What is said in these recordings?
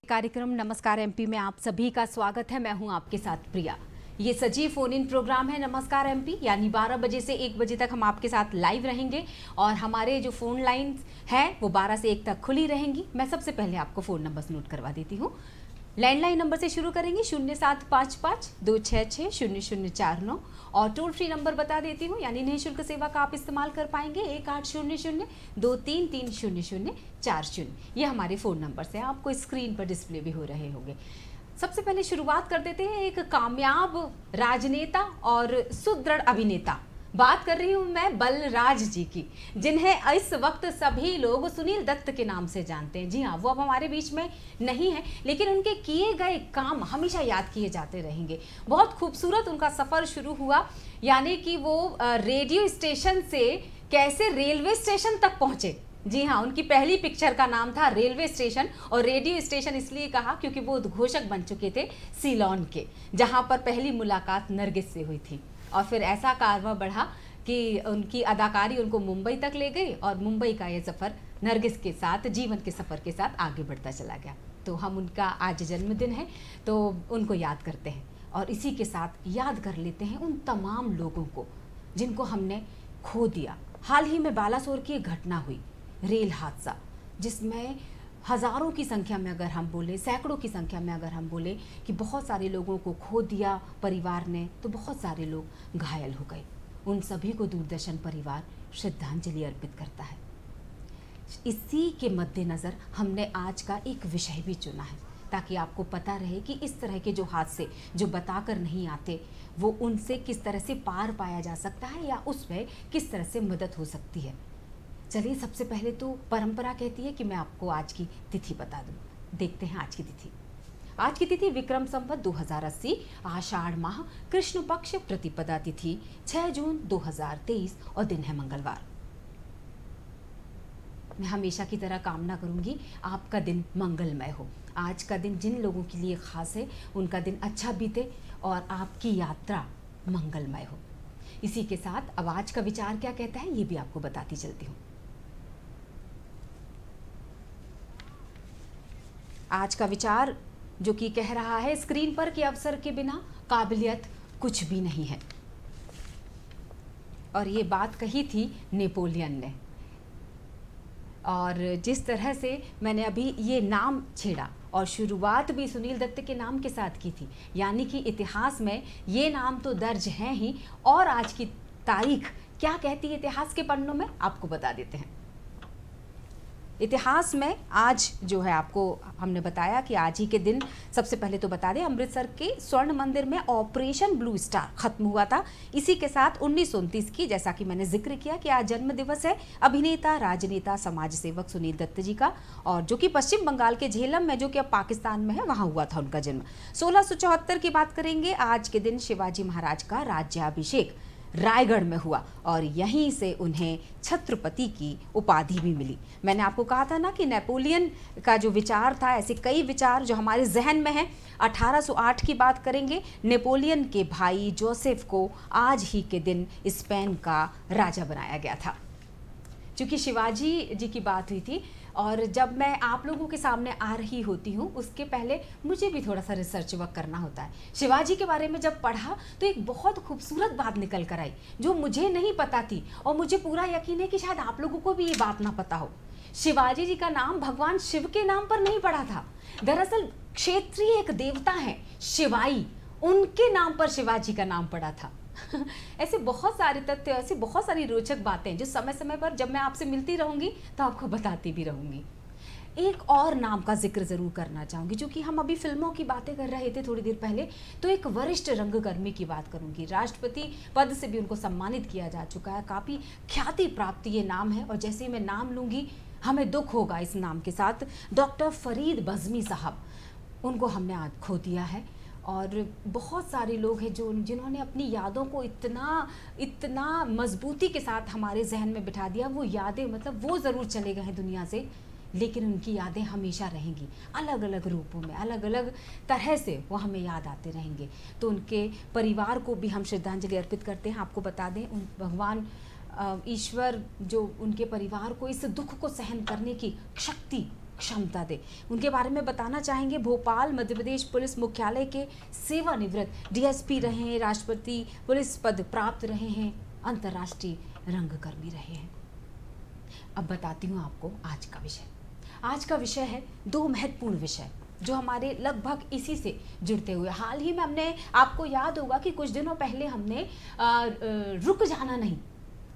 कार्यक्रम नमस्कार एमपी में आप सभी का स्वागत है। मैं हूं आपके साथ प्रिया। ये सजीव फोन इन प्रोग्राम है नमस्कार एमपी, यानी 12 बजे से 1 बजे तक हम आपके साथ लाइव रहेंगे और हमारे जो फ़ोन लाइन्स हैं वो 12 से 1 तक खुली रहेंगी। मैं सबसे पहले आपको फ़ोन नंबर्स नोट करवा देती हूँ। लैंडलाइन नंबर से शुरू करेंगे 0755 266 0049 और टोल फ्री नंबर बता देती हूँ, यानी निःशुल्क सेवा का आप इस्तेमाल कर पाएंगे 1800 233 0040। ये हमारे फ़ोन नंबर्स हैं, आपको स्क्रीन पर डिस्प्ले भी हो रहे होंगे। सबसे पहले शुरुआत कर देते हैं एक कामयाब राजनेता और सुदृढ़ अभिनेता। बात कर रही हूँ मैं बलराज जी की, जिन्हें इस वक्त सभी लोग सुनील दत्त के नाम से जानते हैं। जी हाँ, वो अब हमारे बीच में नहीं है, लेकिन उनके किए गए काम हमेशा याद किए जाते रहेंगे। बहुत खूबसूरत उनका सफ़र शुरू हुआ, यानी कि वो रेडियो स्टेशन से कैसे रेलवे स्टेशन तक पहुँचे। जी हाँ, उनकी पहली पिक्चर का नाम था रेलवे स्टेशन, और रेडियो स्टेशन इसलिए कहा क्योंकि वो उद्घोषक बन चुके थे सीलोन के, जहाँ पर पहली मुलाकात नरगिस से हुई थी। और फिर ऐसा कारवां बढ़ा कि उनकी अदाकारी उनको मुंबई तक ले गई और मुंबई का ये सफ़र नरगिस के साथ, जीवन के सफ़र के साथ आगे बढ़ता चला गया। तो हम उनका आज जन्मदिन है तो उनको याद करते हैं, और इसी के साथ याद कर लेते हैं उन तमाम लोगों को जिनको हमने खो दिया। हाल ही में बालासोर की एक घटना हुई, रेल हादसा, जिसमें हज़ारों की संख्या में अगर हम बोले, सैकड़ों की संख्या में अगर हम बोले कि बहुत सारे लोगों को खो दिया परिवार ने, तो बहुत सारे लोग घायल हो गए। उन सभी को दूरदर्शन परिवार श्रद्धांजलि अर्पित करता है। इसी के मद्देनज़र हमने आज का एक विषय भी चुना है, ताकि आपको पता रहे कि इस तरह के जो हादसे जो बताकर नहीं आते, वो उनसे किस तरह से पार पाया जा सकता है या उसमें किस तरह से मदद हो सकती है। चलिए, सबसे पहले तो परंपरा कहती है कि मैं आपको आज की तिथि बता दूं। देखते हैं आज की तिथि। आज की तिथि विक्रम संवत 2080 आषाढ़ माह कृष्ण पक्ष प्रतिपदा तिथि 6 जून 2023 और दिन है मंगलवार। मैं हमेशा की तरह कामना करूंगी आपका दिन मंगलमय हो। आज का दिन जिन लोगों के लिए खास है, उनका दिन अच्छा बीते और आपकी यात्रा मंगलमय हो। इसी के साथ अब आज का विचार क्या कहता है ये भी आपको बताती चलती हूँ। आज का विचार जो कि कह रहा है स्क्रीन पर कि अवसर के बिना काबिलियत कुछ भी नहीं है, और ये बात कही थी नेपोलियन ने। और जिस तरह से मैंने अभी ये नाम छेड़ा और शुरुआत भी सुनील दत्त के नाम के साथ की थी, यानी कि इतिहास में ये नाम तो दर्ज हैं ही, और आज की तारीख क्या कहती है इतिहास के पन्नों में आपको बता देते हैं। इतिहास में आज जो है, आपको हमने बताया कि आज ही के दिन सबसे पहले तो बता दें, अमृतसर के स्वर्ण मंदिर में ऑपरेशन ब्लू स्टार खत्म हुआ था। इसी के साथ 1929 की, जैसा कि मैंने जिक्र किया कि आज जन्म दिवस है अभिनेता, राजनेता, समाज सेवक सुनील दत्त जी का, और जो कि पश्चिम बंगाल के झेलम में, जो कि अब पाकिस्तान में है, वहाँ हुआ था उनका जन्म। 1674 की बात करेंगे, आज के दिन शिवाजी महाराज का राज्याभिषेक रायगढ़ में हुआ और यहीं से उन्हें छत्रपति की उपाधि भी मिली। मैंने आपको कहा था ना कि नेपोलियन का जो विचार था, ऐसे कई विचार जो हमारे जहन में हैं। 1808 की बात करेंगे, नेपोलियन के भाई जोसेफ को आज ही के दिन स्पेन का राजा बनाया गया था। क्योंकि शिवाजी जी की बात हुई थी, और जब मैं आप लोगों के सामने आ रही होती हूँ उसके पहले मुझे भी थोड़ा सा रिसर्च वर्क करना होता है। शिवाजी के बारे में जब पढ़ा तो एक बहुत खूबसूरत बात निकल कर आई जो मुझे नहीं पता थी, और मुझे पूरा यकीन है कि शायद आप लोगों को भी ये बात ना पता हो। शिवाजी जी का नाम भगवान शिव के नाम पर नहीं पड़ा था। दरअसल क्षेत्रीय एक देवता हैं शिवाई, उनके नाम पर शिवाजी का नाम पड़ा था। ऐसे बहुत सारे तथ्य, ऐसी बहुत सारी रोचक बातें जो समय समय पर जब मैं आपसे मिलती रहूंगी तो आपको बताती भी रहूंगी। एक और नाम का जिक्र जरूर करना चाहूंगी, जो कि हम अभी फिल्मों की बातें कर रहे थे थोड़ी देर पहले, तो एक वरिष्ठ रंगकर्मी की बात करूंगी। राष्ट्रपति पद से भी उनको सम्मानित किया जा चुका है, काफ़ी ख्याति प्राप्त ये नाम है, और जैसे ही मैं नाम लूँगी हमें दुख होगा इस नाम के साथ। डॉक्टर फरीद बज़मी साहब, उनको हमने आज खो दिया है। और बहुत सारे लोग हैं जिन्होंने अपनी यादों को इतना मजबूती के साथ हमारे जहन में बिठा दिया। वो यादें, मतलब वो ज़रूर चले गए हैं दुनिया से, लेकिन उनकी यादें हमेशा रहेंगी, अलग अलग रूपों में, अलग अलग तरह से वो हमें याद आते रहेंगे। तो उनके परिवार को भी हम श्रद्धांजलि अर्पित करते हैं। आपको बता दें, उन भगवान ईश्वर जो उनके परिवार को इस दुख को सहन करने की शक्ति क्षमता दे। उनके बारे में बताना चाहेंगे। भोपाल मध्य प्रदेश पुलिस मुख्यालय के सेवानिवृत्त डीएसपी रहे हैं, राष्ट्रपति पुलिस पद प्राप्त रहे हैं, अंतर्राष्ट्रीय रंगकर्मी रहे हैं। अब बताती हूँ आपको आज का विषय। आज का विषय है दो महत्वपूर्ण विषय जो हमारे लगभग इसी से जुड़ते हुए। हाल ही में हमने, आपको याद होगा कि कुछ दिनों पहले हमने रुक जाना नहीं,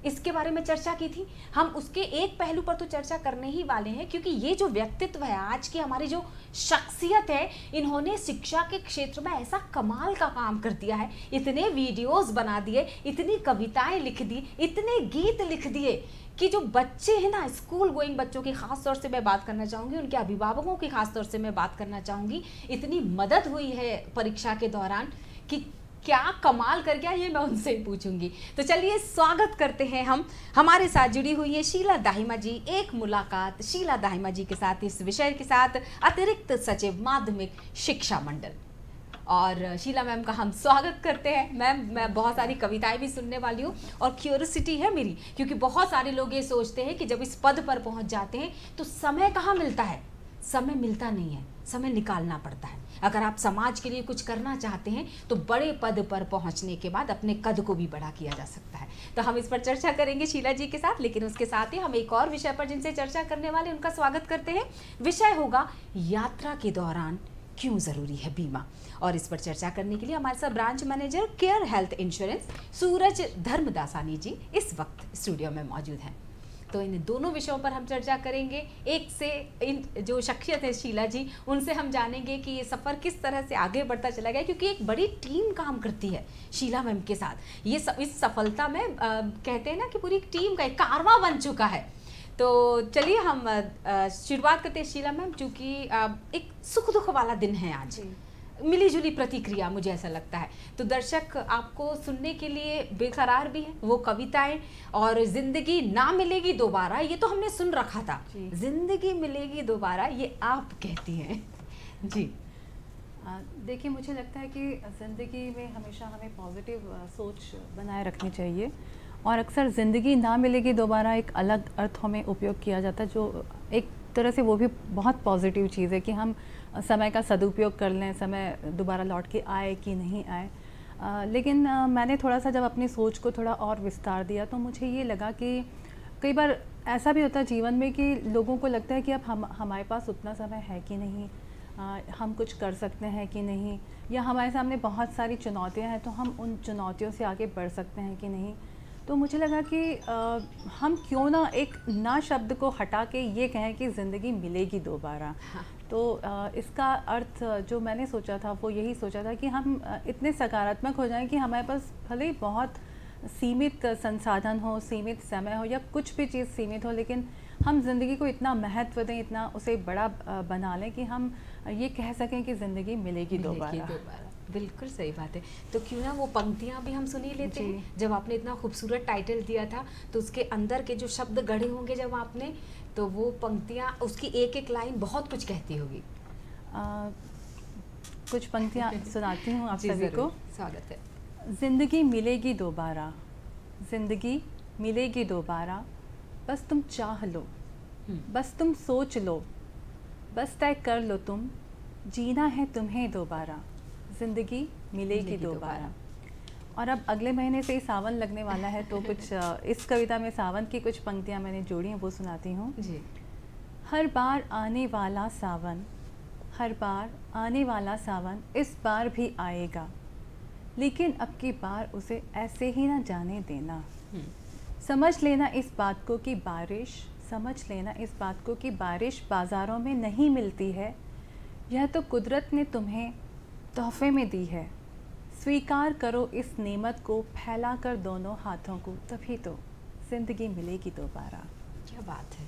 इसके बारे में चर्चा की थी। हम उसके एक पहलू पर तो चर्चा करने ही वाले हैं, क्योंकि ये जो व्यक्तित्व है, आज की हमारी जो शख्सियत है, इन्होंने शिक्षा के क्षेत्र में ऐसा कमाल का काम कर दिया है। इतने वीडियोस बना दिए, इतनी कविताएं लिख दी, इतने गीत लिख दिए कि जो बच्चे हैं ना, स्कूल गोइंग बच्चों की खास तौर से मैं बात करना चाहूँगी, उनके अभिभावकों की खास तौर से मैं बात करना चाहूँगी। इतनी मदद हुई है परीक्षा के दौरान कि क्या कमाल कर गया, ये मैं उनसे पूछूंगी। तो चलिए स्वागत करते हैं हम। हमारे साथ जुड़ी हुई है शीला दाहिमा जी। एक मुलाकात शीला दाहिमा जी के साथ इस विषय के साथ, अतिरिक्त सचिव माध्यमिक शिक्षा मंडल। और शीला मैम का हम स्वागत करते हैं। मैम, मैं बहुत सारी कविताएं भी सुनने वाली हूँ और क्यूरियोसिटी है मेरी, क्योंकि बहुत सारे लोग ये सोचते हैं कि जब इस पद पर पहुँच जाते हैं तो समय कहाँ मिलता है। समय मिलता नहीं है, समय निकालना पड़ता है। अगर आप समाज के लिए कुछ करना चाहते हैं तो बड़े पद पर पहुंचने के बाद अपने कद को भी बड़ा किया जा सकता है। तो हम इस पर चर्चा करेंगे शीला जी के साथ, लेकिन उसके साथ ही हम एक और विषय पर जिनसे चर्चा करने वाले उनका स्वागत करते हैं। विषय होगा यात्रा के दौरान क्यों जरूरी है बीमा। और इस पर चर्चा करने के लिए हमारे साथ branch manager care health insurance Suraj Dharmdasani ji इस वक्त स्टूडियो में मौजूद हैं। तो इन दोनों विषयों पर हम चर्चा करेंगे। एक से इन जो शख्सियत है शीला जी, उनसे हम जानेंगे कि ये सफ़र किस तरह से आगे बढ़ता चला गया, क्योंकि एक बड़ी टीम काम करती है शीला मैम के साथ। ये इस सफलता में कहते हैं ना कि पूरी एक टीम का एक कारवां बन चुका है। तो चलिए हम शुरुआत करते हैं शीला मैम, चूँकि एक सुख दुख वाला दिन है आज, मिली जुली प्रतिक्रिया मुझे ऐसा लगता है। तो दर्शक आपको सुनने के लिए बेकरार भी है। वो कविताएं और जिंदगी ना मिलेगी दोबारा, ये तो हमने सुन रखा था, जिंदगी मिलेगी दोबारा ये आप कहती हैं जी। देखिए, मुझे लगता है कि ज़िंदगी में हमेशा हमें पॉजिटिव सोच बनाए रखनी चाहिए। और अक्सर ज़िंदगी ना मिलेगी दोबारा एक अलग अर्थों में उपयोग किया जाता है, जो एक तरह से वो भी बहुत पॉजिटिव चीज़ है कि हम समय का सदुपयोग कर लें, समय दोबारा लौट के आए कि नहीं आए। लेकिन मैंने थोड़ा सा जब अपनी सोच को थोड़ा और विस्तार दिया तो मुझे ये लगा कि कई बार ऐसा भी होता है जीवन में कि लोगों को लगता है कि अब हमारे पास उतना समय है कि नहीं, हम कुछ कर सकते हैं कि नहीं, या हमारे सामने बहुत सारी चुनौतियां हैं तो हम उन चुनौतियों से आगे बढ़ सकते हैं कि नहीं। तो मुझे लगा कि हम क्यों ना एक ना शब्द को हटा के ये कहें कि ज़िंदगी मिलेगी दोबारा। हाँ। तो इसका अर्थ जो मैंने सोचा था वो यही सोचा था कि हम इतने सकारात्मक हो जाएं कि हमारे पास भले ही बहुत सीमित संसाधन हो, सीमित समय हो, या कुछ भी चीज़ सीमित हो, लेकिन हम ज़िंदगी को इतना महत्व दें, इतना उसे बड़ा बना लें कि हम ये कह सकें कि ज़िंदगी मिलेगी दोबारा। बिल्कुल सही बात है। तो क्यों ना वो पंक्तियाँ भी हम सुन ही लेते हैं। जब आपने इतना खूबसूरत टाइटल दिया था तो उसके अंदर के जो शब्द गढ़े होंगे जब आपने, तो वो पंक्तियाँ, उसकी एक एक लाइन बहुत कुछ कहती होगी। कुछ पंक्तियाँ सुनाती हूँ आप सभी को। स्वागत है। ज़िंदगी मिलेगी दोबारा, ज़िंदगी मिलेगी दोबारा, बस तुम चाह लो, बस तुम सोच लो, बस तय कर लो तुम, जीना है तुम्हें दोबारा, ज़िंदगी मिलेगी दोबारा। और अब अगले महीने से ही सावन लगने वाला है, तो कुछ इस कविता में सावन की कुछ पंक्तियां मैंने जोड़ी हैं, वो सुनाती हूँ जी। हर बार आने वाला सावन, हर बार आने वाला सावन इस बार भी आएगा, लेकिन अब की बार उसे ऐसे ही ना जाने देना। समझ लेना इस बात को कि बारिश, समझ लेना इस बात को कि बारिश बाज़ारों में नहीं मिलती है, यह तो कुदरत ने तुम्हें तोहफे में दी है। स्वीकार करो इस नेमत को, फैला कर दोनों हाथों को, तभी तो ज़िंदगी मिलेगी दोबारा। क्या बात है,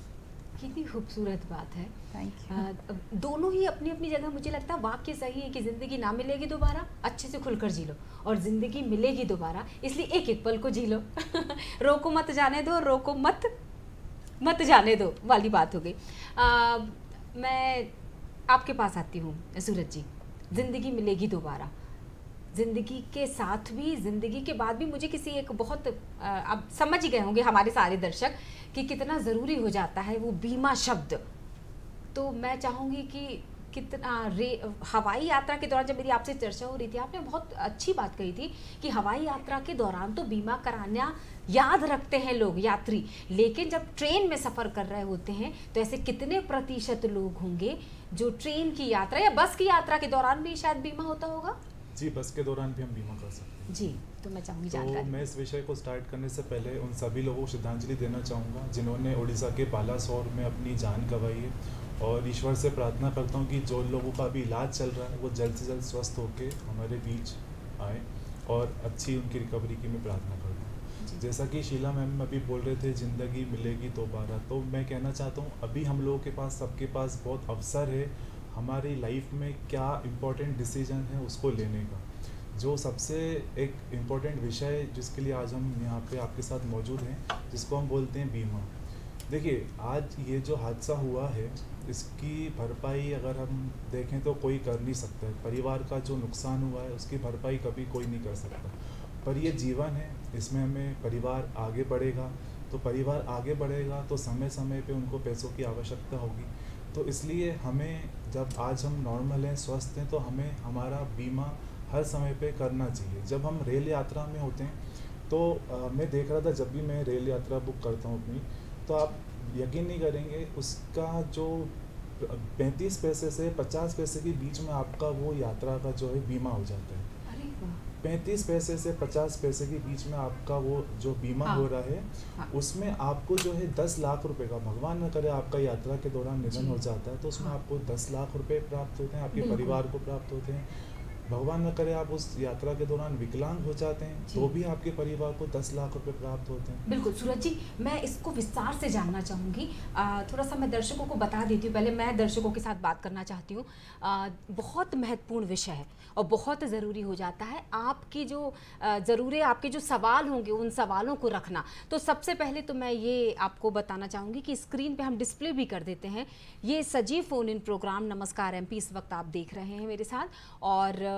कितनी खूबसूरत बात है। Thank you. दोनों ही अपनी अपनी जगह मुझे लगता है वाक्य सही है कि ज़िंदगी ना मिलेगी दोबारा, अच्छे से खुलकर जी लो, और ज़िंदगी मिलेगी दोबारा, इसलिए एक एक पल को जी लो। रोको मत जाने दो, रोको मत जाने दो वाली बात हो गई। मैं आपके पास आती हूँ सूरज जी। ज़िंदगी मिलेगी दोबारा, ज़िंदगी के साथ भी, ज़िंदगी के बाद भी मुझे किसी एक बहुत, अब समझ ही गए होंगे हमारे सारे दर्शक कि कितना ज़रूरी हो जाता है वो बीमा शब्द। तो मैं चाहूँगी कि कितना हवाई यात्रा के दौरान, जब मेरी आपसे चर्चा हो रही थी, आपने बहुत अच्छी बात कही थी कि हवाई यात्रा के दौरान तो बीमा कराना याद रखते हैं लोग यात्री, लेकिन जब ट्रेन में सफ़र कर रहे होते हैं तो ऐसे कितने प्रतिशत लोग होंगे जो ट्रेन की यात्रा या बस की यात्रा के दौरान भी शायद बीमा होता होगा? जी, बस के दौरान भी हम बीमा कर सकते हैं। जी, तो मैं चाहूँगी तो जानकारी। मैं इस विषय को स्टार्ट करने से पहले उन सभी लोगों को श्रद्धांजलि देना चाहूँगा जिन्होंने उड़ीसा के बालासोर में अपनी जान गंवाई है, और ईश्वर से प्रार्थना करता हूँ कि जो लोगों का अभी इलाज चल रहा है वो जल्द से जल्द स्वस्थ होकर हमारे बीच आए और अच्छी उनकी रिकवरी की मैं प्रार्थना करता हूँ। जैसा कि शीला मैम अभी बोल रहे थे ज़िंदगी मिलेगी दोबारा, तो मैं कहना चाहता हूँ अभी हम लोगों के पास, सबके पास बहुत अवसर है हमारी लाइफ में क्या इम्पोर्टेंट डिसीजन है उसको लेने का। जो सबसे एक इम्पोर्टेंट विषय जिसके लिए आज हम यहाँ पे आपके साथ मौजूद हैं, जिसको हम बोलते हैं बीमा। देखिए, आज ये जो हादसा हुआ है इसकी भरपाई अगर हम देखें तो कोई कर नहीं सकता है। परिवार का जो नुकसान हुआ है उसकी भरपाई कभी कोई नहीं कर सकता, पर ये जीवन है, इसमें हमें परिवार आगे बढ़ेगा, तो परिवार आगे बढ़ेगा तो समय समय पे उनको पैसों की आवश्यकता होगी। तो इसलिए हमें, जब आज हम नॉर्मल हैं, स्वस्थ हैं, तो हमें हमारा बीमा हर समय पे करना चाहिए। जब हम रेल यात्रा में होते हैं तो मैं देख रहा था, जब भी मैं रेल यात्रा बुक करता हूँ अपनी, तो आप यकीन नहीं करेंगे उसका जो 35 पैसे से 50 पैसे के बीच में आपका वो यात्रा का जो है बीमा हो जाता है। 35 पैसे से 50 पैसे के बीच में आपका वो जो बीमा हो रहा है, उसमें आपको जो है 10 लाख रुपए का, भगवान न करे आपका यात्रा के दौरान निधन हो जाता है तो उसमें आपको 10 लाख रुपए प्राप्त होते हैं, आपके परिवार को प्राप्त होते हैं। भगवान न करे आप उस यात्रा के दौरान विकलांग हो जाते हैं तो भी आपके परिवार को 10 लाख रुपए प्राप्त होते हैं। बिल्कुल सूरज जी, मैं इसको विस्तार से जानना चाहूँगी। थोड़ा सा मैं दर्शकों को बता देती हूँ, पहले मैं दर्शकों के साथ बात करना चाहती हूँ। बहुत महत्वपूर्ण विषय है और बहुत ज़रूरी हो जाता है आपकी जो आपके जो सवाल होंगे उन सवालों को रखना। तो सबसे पहले तो मैं ये आपको बताना चाहूँगी कि स्क्रीन पे हम डिस्प्ले भी कर देते हैं, ये सजीव फ़ोन इन प्रोग्राम नमस्कार एमपी इस वक्त आप देख रहे हैं मेरे साथ, और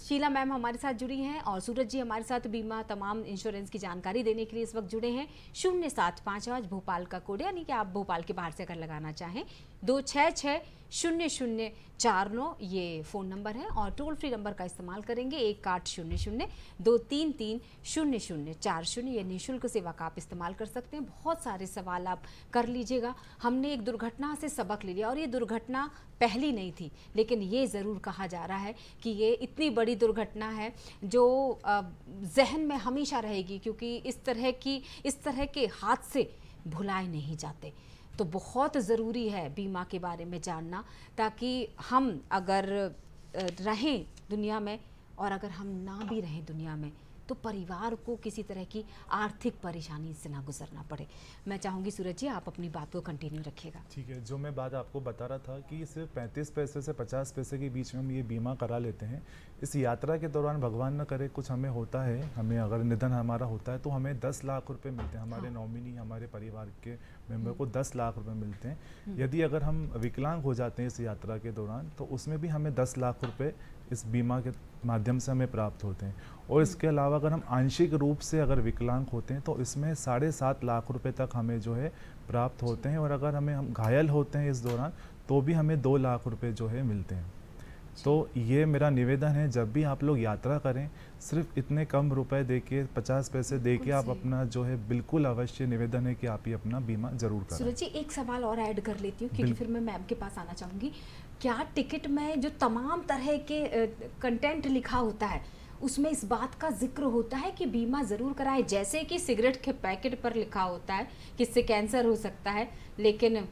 शीला मैम हमारे साथ जुड़ी हैं और सूरज जी हमारे साथ बीमा तमाम इंश्योरेंस की जानकारी देने के लिए इस वक्त जुड़े हैं। 0755 भोपाल का कोड, यानी कि आप भोपाल के बाहर से अगर लगाना चाहें 266-0049 ये फ़ोन नंबर है, और टोल फ्री नंबर का इस्तेमाल करेंगे 1800-233-0040, ये निःशुल्क सेवा का आप इस्तेमाल कर सकते हैं। बहुत सारे सवाल आप कर लीजिएगा। हमने एक दुर्घटना से सबक ले लिया और ये दुर्घटना पहली नहीं थी, लेकिन ये ज़रूर कहा जा रहा है कि ये इतनी बड़ी दुर्घटना है जो जहन में हमेशा रहेगी, क्योंकि इस तरह के हादसे भुलाए नहीं जाते। तो बहुत ज़रूरी है बीमा के बारे में जानना, ताकि हम अगर रहें दुनिया में और अगर हम ना भी रहें दुनिया में तो परिवार को किसी तरह की आर्थिक परेशानी से ना गुजरना पड़े। मैं चाहूँगी सूरज जी आप अपनी बात को कंटिन्यू रखिएगा। ठीक है, जो मैं बात आपको बता रहा था कि सिर्फ 35 पैसे से 50 पैसे के बीच में हम ये बीमा करा लेते हैं। इस यात्रा के दौरान भगवान न करे कुछ हमें होता है, हमें अगर निधन हमारा होता है तो हमें 10 लाख रुपए मिलते हैं। हमारे नॉमिनी, हमारे परिवार के मेंबर को 10 लाख रुपए मिलते हैं। यदि अगर हम विकलांग हो जाते हैं इस यात्रा के दौरान तो उसमें भी हमें 10 लाख रुपए इस बीमा के माध्यम से हमें प्राप्त होते हैं। और इसके अलावा अगर हम आंशिक रूप से अगर विकलांग होते हैं तो इसमें 7.5 लाख रुपए तक हमें जो है प्राप्त होते हैं। और अगर हम घायल होते हैं इस दौरान तो भी हमें 2 लाख रुपए जो है मिलते हैं। तो ये मेरा निवेदन है, जब भी आप लोग यात्रा करें सिर्फ इतने कम रुपए देके 50 पैसे देके आप अपना जो है, बिल्कुल अवश्य निवेदन है कि आप ये अपना बीमा जरूर करें। सूरज जी एक सवाल और ऐड कर लेती हूँ क्योंकि फिर मैं मैम के पास आना चाहूँगी। क्या टिकट में जो तमाम तरह के कंटेंट लिखा होता है उसमें इस बात का जिक्र होता है कि बीमा ज़रूर कराएं? जैसे कि सिगरेट के पैकेट पर लिखा होता है कि इससे कैंसर हो सकता है, लेकिन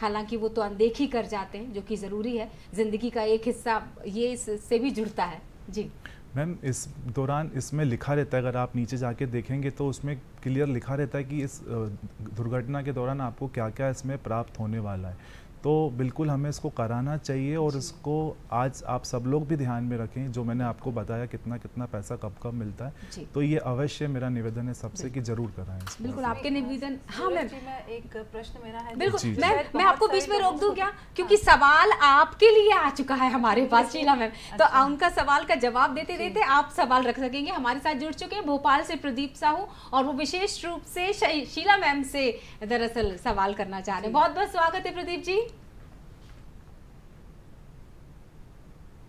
हालांकि वो तो अनदेखी कर जाते हैं, जो कि ज़रूरी है। ज़िंदगी का एक हिस्सा ये इससे भी जुड़ता है। जी मैम, इस दौरान इसमें लिखा रहता है, अगर आप नीचे जाके देखेंगे तो उसमें क्लियर लिखा रहता है कि इस दुर्घटना के दौरान आपको क्या क्या इसमें प्राप्त होने वाला है। तो बिल्कुल हमें इसको कराना चाहिए और इसको आज आप सब लोग भी ध्यान में रखें, जो मैंने आपको बताया कितना कितना पैसा कब कब मिलता है। तो ये अवश्य मेरा निवेदन है सबसे कि जरूर कराएं। बिल्कुल आपके निवेदन। हाँ मैम, एक प्रश्न मेरा है। बिल्कुल मैं आपको बीच में रोक दूं क्या, क्योंकि सवाल आपके लिए आ चुका है हमारे पास शीला मैम। तो उनका सवाल का जवाब देते देते आप सवाल रख सकेंगे। हमारे साथ जुड़ चुके हैं भोपाल से प्रदीप साहू, और वो विशेष रूप से शीला मैम से दरअसल सवाल करना चाह रहे हैं। बहुत बहुत स्वागत है प्रदीप जी।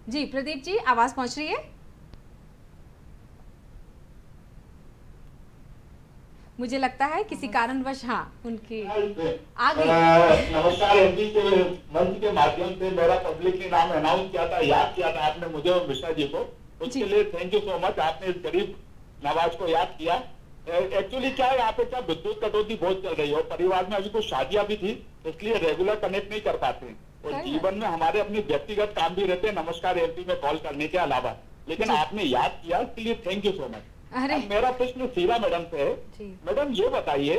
जी प्रदीप जी, आवाज पहुंच रही है? मुझे लगता है किसी कारणवश हाँ उनकी आ गई। नमस्कार एमपी के मंच के माध्यम से मेरा पब्लिकली नाम अनाउंस किया था, याद किया था आपने मुझे और मिश्रा जी को, उसके लिए थैंक यू सो मच। आपने इस गरीब नवाज को याद किया। एक्चुअली क्या है, यहाँ पे क्या विद्युत कटौती बहुत चल रही है और परिवार में अभी कुछ शादियां भी थी, इसलिए रेगुलर कनेक्ट नहीं कर पाते और जीवन में हमारे अपने व्यक्तिगत काम भी रहते हैं नमस्कार एमपी में कॉल करने के अलावा, लेकिन आपने याद किया, इसके लिए थैंक यू सो मच। मेरा प्रश्न शीला मैडम से है। मैडम ये बताइए,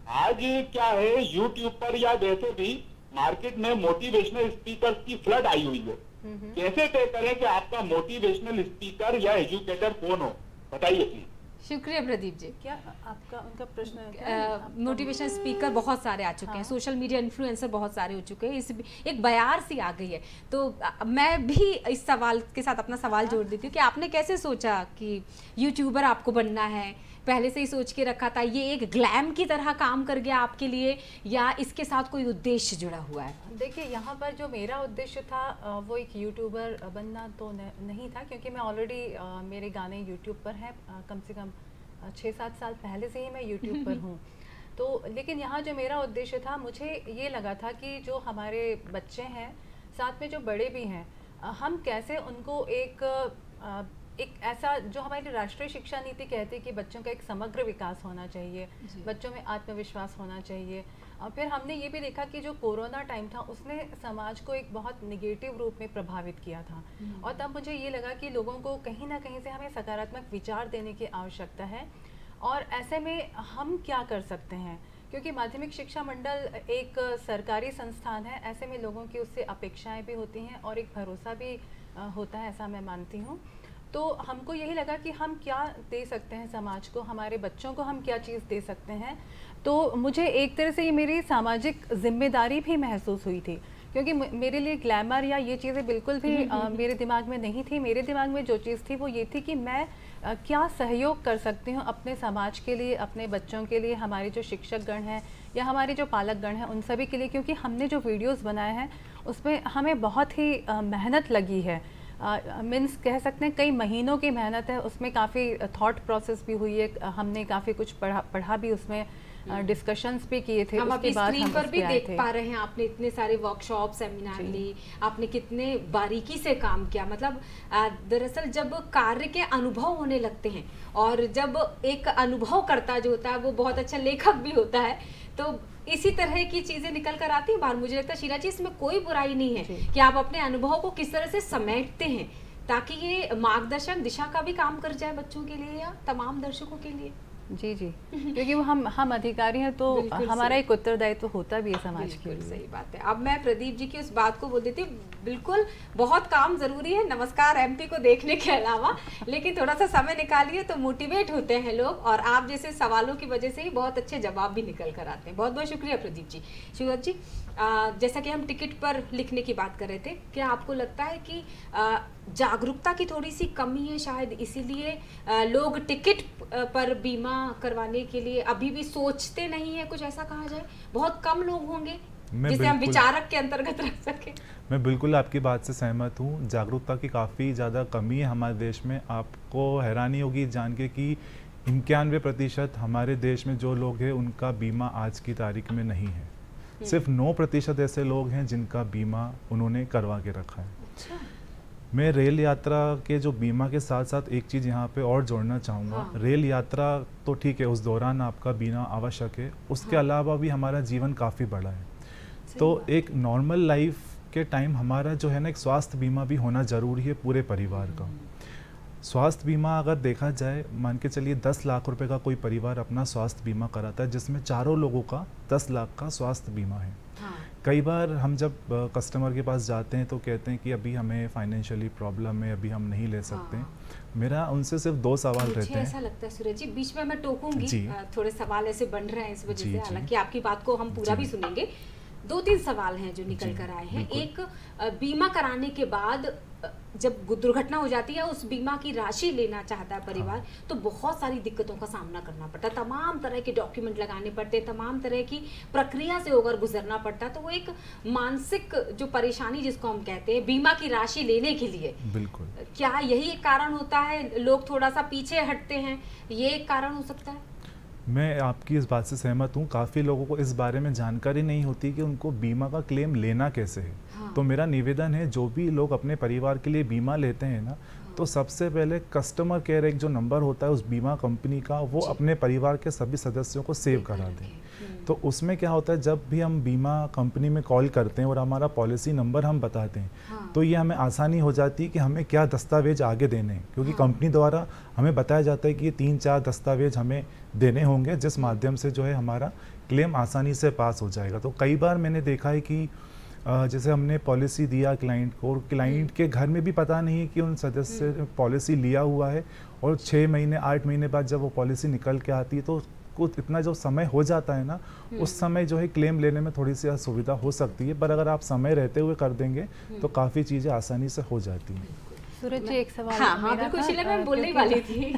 आज क्या है यूट्यूब पर या वैसे भी मार्केट में मोटिवेशनल स्पीकर की फ्लड आई हुई है, कैसे तय करें कि आपका मोटिवेशनल स्पीकर या एजुकेटर कौन हो, बताइए प्लीज। शुक्रिया प्रदीप जी। क्या आपका उनका प्रश्न? मोटिवेशनल स्पीकर बहुत सारे आ चुके हैं, सोशल मीडिया इन्फ्लुएंसर बहुत सारे हो चुके हैं, इस एक बयार सी आ गई है। तो मैं भी इस सवाल के साथ अपना सवाल जोड़ देती हूँ कि आपने कैसे सोचा कि यूट्यूबर आपको बनना है? पहले से ही सोच के रखा था, ये एक ग्लैम की तरह काम कर गया आपके लिए, या इसके साथ कोई उद्देश्य जुड़ा हुआ है? देखिए, यहाँ पर जो मेरा उद्देश्य था वो एक यूट्यूबर बनना तो नहीं था, क्योंकि मैं ऑलरेडी मेरे गाने यूट्यूब पर हैं, कम से कम 6-7 साल पहले से ही मैं यूट्यूब पर हूँ। तो लेकिन यहाँ जो मेरा उद्देश्य था, मुझे ये लगा था कि जो हमारे बच्चे हैं, साथ में जो बड़े भी हैं, हम कैसे उनको एक ऐसा, जो हमारी राष्ट्रीय शिक्षा नीति कहती है कि बच्चों का एक समग्र विकास होना चाहिए, बच्चों में आत्मविश्वास होना चाहिए। और फिर हमने ये भी देखा कि जो कोरोना टाइम था उसने समाज को एक बहुत निगेटिव रूप में प्रभावित किया था, और तब मुझे ये लगा कि लोगों को कहीं ना कहीं से हमें सकारात्मक विचार देने की आवश्यकता है। और ऐसे में हम क्या कर सकते हैं, क्योंकि माध्यमिक शिक्षा मंडल एक सरकारी संस्थान है, ऐसे में लोगों की उससे अपेक्षाएं भी होती हैं और एक भरोसा भी होता है, ऐसा मैं मानती हूँ। तो हमको यही लगा कि हम क्या दे सकते हैं समाज को, हमारे बच्चों को हम क्या चीज़ दे सकते हैं। तो मुझे एक तरह से ये मेरी सामाजिक जिम्मेदारी भी महसूस हुई थी, क्योंकि मेरे लिए ग्लैमर या ये चीज़ें बिल्कुल भी मेरे दिमाग में नहीं थी। मेरे दिमाग में जो चीज़ थी वो ये थी कि मैं क्या सहयोग कर सकती हूँ अपने समाज के लिए, अपने बच्चों के लिए, हमारे जो शिक्षक गण हैं या हमारे जो पालक गण हैं उन सभी के लिए। क्योंकि हमने जो वीडियोज़ बनाए हैं उसमें हमें बहुत ही मेहनत लगी है, मीन्स कह सकते हैं कई महीनों की मेहनत है, उसमें काफ़ी थॉट प्रोसेस भी हुई है, हमने काफ़ी कुछ पढ़ा भी, उसमें डिस्कशंस भी किए थे। हम अपनी स्क्रीन पर भी देख पा रहे हैं, आपने इतने सारे वर्कशॉप सेमिनार ली, आपने कितने बारीकी से काम किया। मतलब दरअसल जब कार्य के अनुभव होने लगते हैं और जब एक अनुभव करता जो होता है वो बहुत अच्छा लेखक भी होता है, तो इसी तरह की चीजें निकल कर आती है बाहर। मुझे लगता है शीला जी, इसमें कोई बुराई नहीं है कि आप अपने अनुभव को किस तरह से समेटते हैं, ताकि ये मार्गदर्शक दिशा का भी काम कर जाए बच्चों के लिए या तमाम दर्शकों के लिए। जी जी, क्योंकि वो हम अधिकारी हैं, तो हमारा एक उत्तरदायित्व होता भी है समाज के लिए। सही बात है। अब मैं प्रदीप जी की उस बात को बोल देती हूँ, बिल्कुल बहुत काम जरूरी है नमस्कार एमपी को देखने के अलावा, लेकिन थोड़ा सा समय निकालिए तो मोटिवेट होते हैं लोग, और आप जैसे सवालों की वजह से ही बहुत अच्छे जवाब भी निकल कर आते हैं। बहुत बहुत शुक्रिया प्रदीप जी। शिवदत्त जी, जैसा कि हम टिकट पर लिखने की बात कर रहे थे, क्या आपको लगता है कि जागरूकता की थोड़ी सी कमी है, शायद इसीलिए लोग टिकट पर बीमा करवाने के लिए अभी भी सोचते नहीं है? कुछ ऐसा कहा जाए, बहुत कम लोग होंगे जिसे हम विचारक के अंतर्गत रख सके। मैं बिल्कुल आपकी बात से सहमत हूँ, जागरूकता की काफ़ी ज़्यादा कमी है हमारे देश में। आपको हैरानी होगी जान के कि 91% हमारे देश में जो लोग हैं उनका बीमा आज की तारीख में नहीं है। सिर्फ 9% ऐसे लोग हैं जिनका बीमा उन्होंने करवा के रखा है। अच्छा। मैं रेल यात्रा के जो बीमा के साथ साथ एक चीज़ यहाँ पे और जोड़ना चाहूँगा। हाँ। रेल यात्रा तो ठीक है, उस दौरान आपका बीमा आवश्यक है, उसके अलावा भी हमारा जीवन काफ़ी बड़ा है। तो एक नॉर्मल लाइफ के टाइम हमारा जो है ना, एक स्वास्थ्य बीमा भी होना ज़रूरी है पूरे परिवार का। स्वास्थ्य बीमा अगर देखा जाए, मान के चलिए 10 लाख रुपए का कोई परिवार अपना स्वास्थ्य बीमा कराता है, जिसमें चारों लोगों का 10 लाख का स्वास्थ्य बीमा है। हाँ। कई बार हम जब कस्टमर के पास जाते हैं तो कहते हैं कि अभी हमें फाइनेंशियली प्रॉब्लम है, अभी हम नहीं ले सकते। हाँ। मेरा उनसे सिर्फ 2 सवाल रहते हैं। ऐसा लगता है सूरज जी, बीच में मैं टोकूंगी, थोड़े सवाल ऐसे बन रहे हैं इस वजह से, हालांकि आपकी बात को हम पूरा भी सुनेंगे। 2-3 सवाल हैं जो निकल कर आए हैं। एक, बीमा कराने के बाद जब दुर्घटना हो जाती है, उस बीमा की राशि लेना चाहता है परिवार, तो बहुत सारी दिक्कतों का सामना करना पड़ता है, तमाम तरह के डॉक्यूमेंट लगाने पड़ते हैं, तमाम तरह की प्रक्रिया से होकर गुजरना पड़ता है। तो वो एक मानसिक जो परेशानी जिसको हम कहते हैं बीमा की राशि लेने के लिए, बिल्कुल, क्या यही एक कारण होता है? लोग थोड़ा सा पीछे हटते हैं, ये एक कारण हो सकता है? मैं आपकी इस बात से सहमत हूँ। काफ़ी लोगों को इस बारे में जानकारी नहीं होती कि उनको बीमा का क्लेम लेना कैसे है। हाँ। तो मेरा निवेदन है, जो भी लोग अपने परिवार के लिए बीमा लेते हैं ना, तो सबसे पहले कस्टमर केयर एक जो नंबर होता है उस बीमा कंपनी का, वो अपने परिवार के सभी सदस्यों को सेव करा दें। तो उसमें क्या होता है, जब भी हम बीमा कंपनी में कॉल करते हैं और हमारा पॉलिसी नंबर हम बताते हैं, हाँ। तो ये हमें आसानी हो जाती है कि हमें क्या दस्तावेज आगे देने हैं, क्योंकि कंपनी द्वारा हमें बताया जाता है कि ये 3-4 दस्तावेज हमें देने होंगे, जिस माध्यम से जो है हमारा क्लेम आसानी से पास हो जाएगा। तो कई बार मैंने देखा है कि जैसे हमने पॉलिसी दिया क्लाइंट को, और क्लाइंट के घर में भी पता नहीं है कि उन सदस्य ने पॉलिसी लिया हुआ है, और 6 महीने 8 महीने बाद जब वो पॉलिसी निकल के आती है तो कुछ इतना जो समय हो जाता है ना, उस समय जो है क्लेम लेने में थोड़ी सी असुविधा हो सकती है। पर अगर आप समय रहते हुए कर देंगे तो काफ़ी चीज़ें आसानी से हो जाती हैं। सूरज जी, एक सवाल हाँ, बिल्कुल शीला, मैं बोलने वाली थी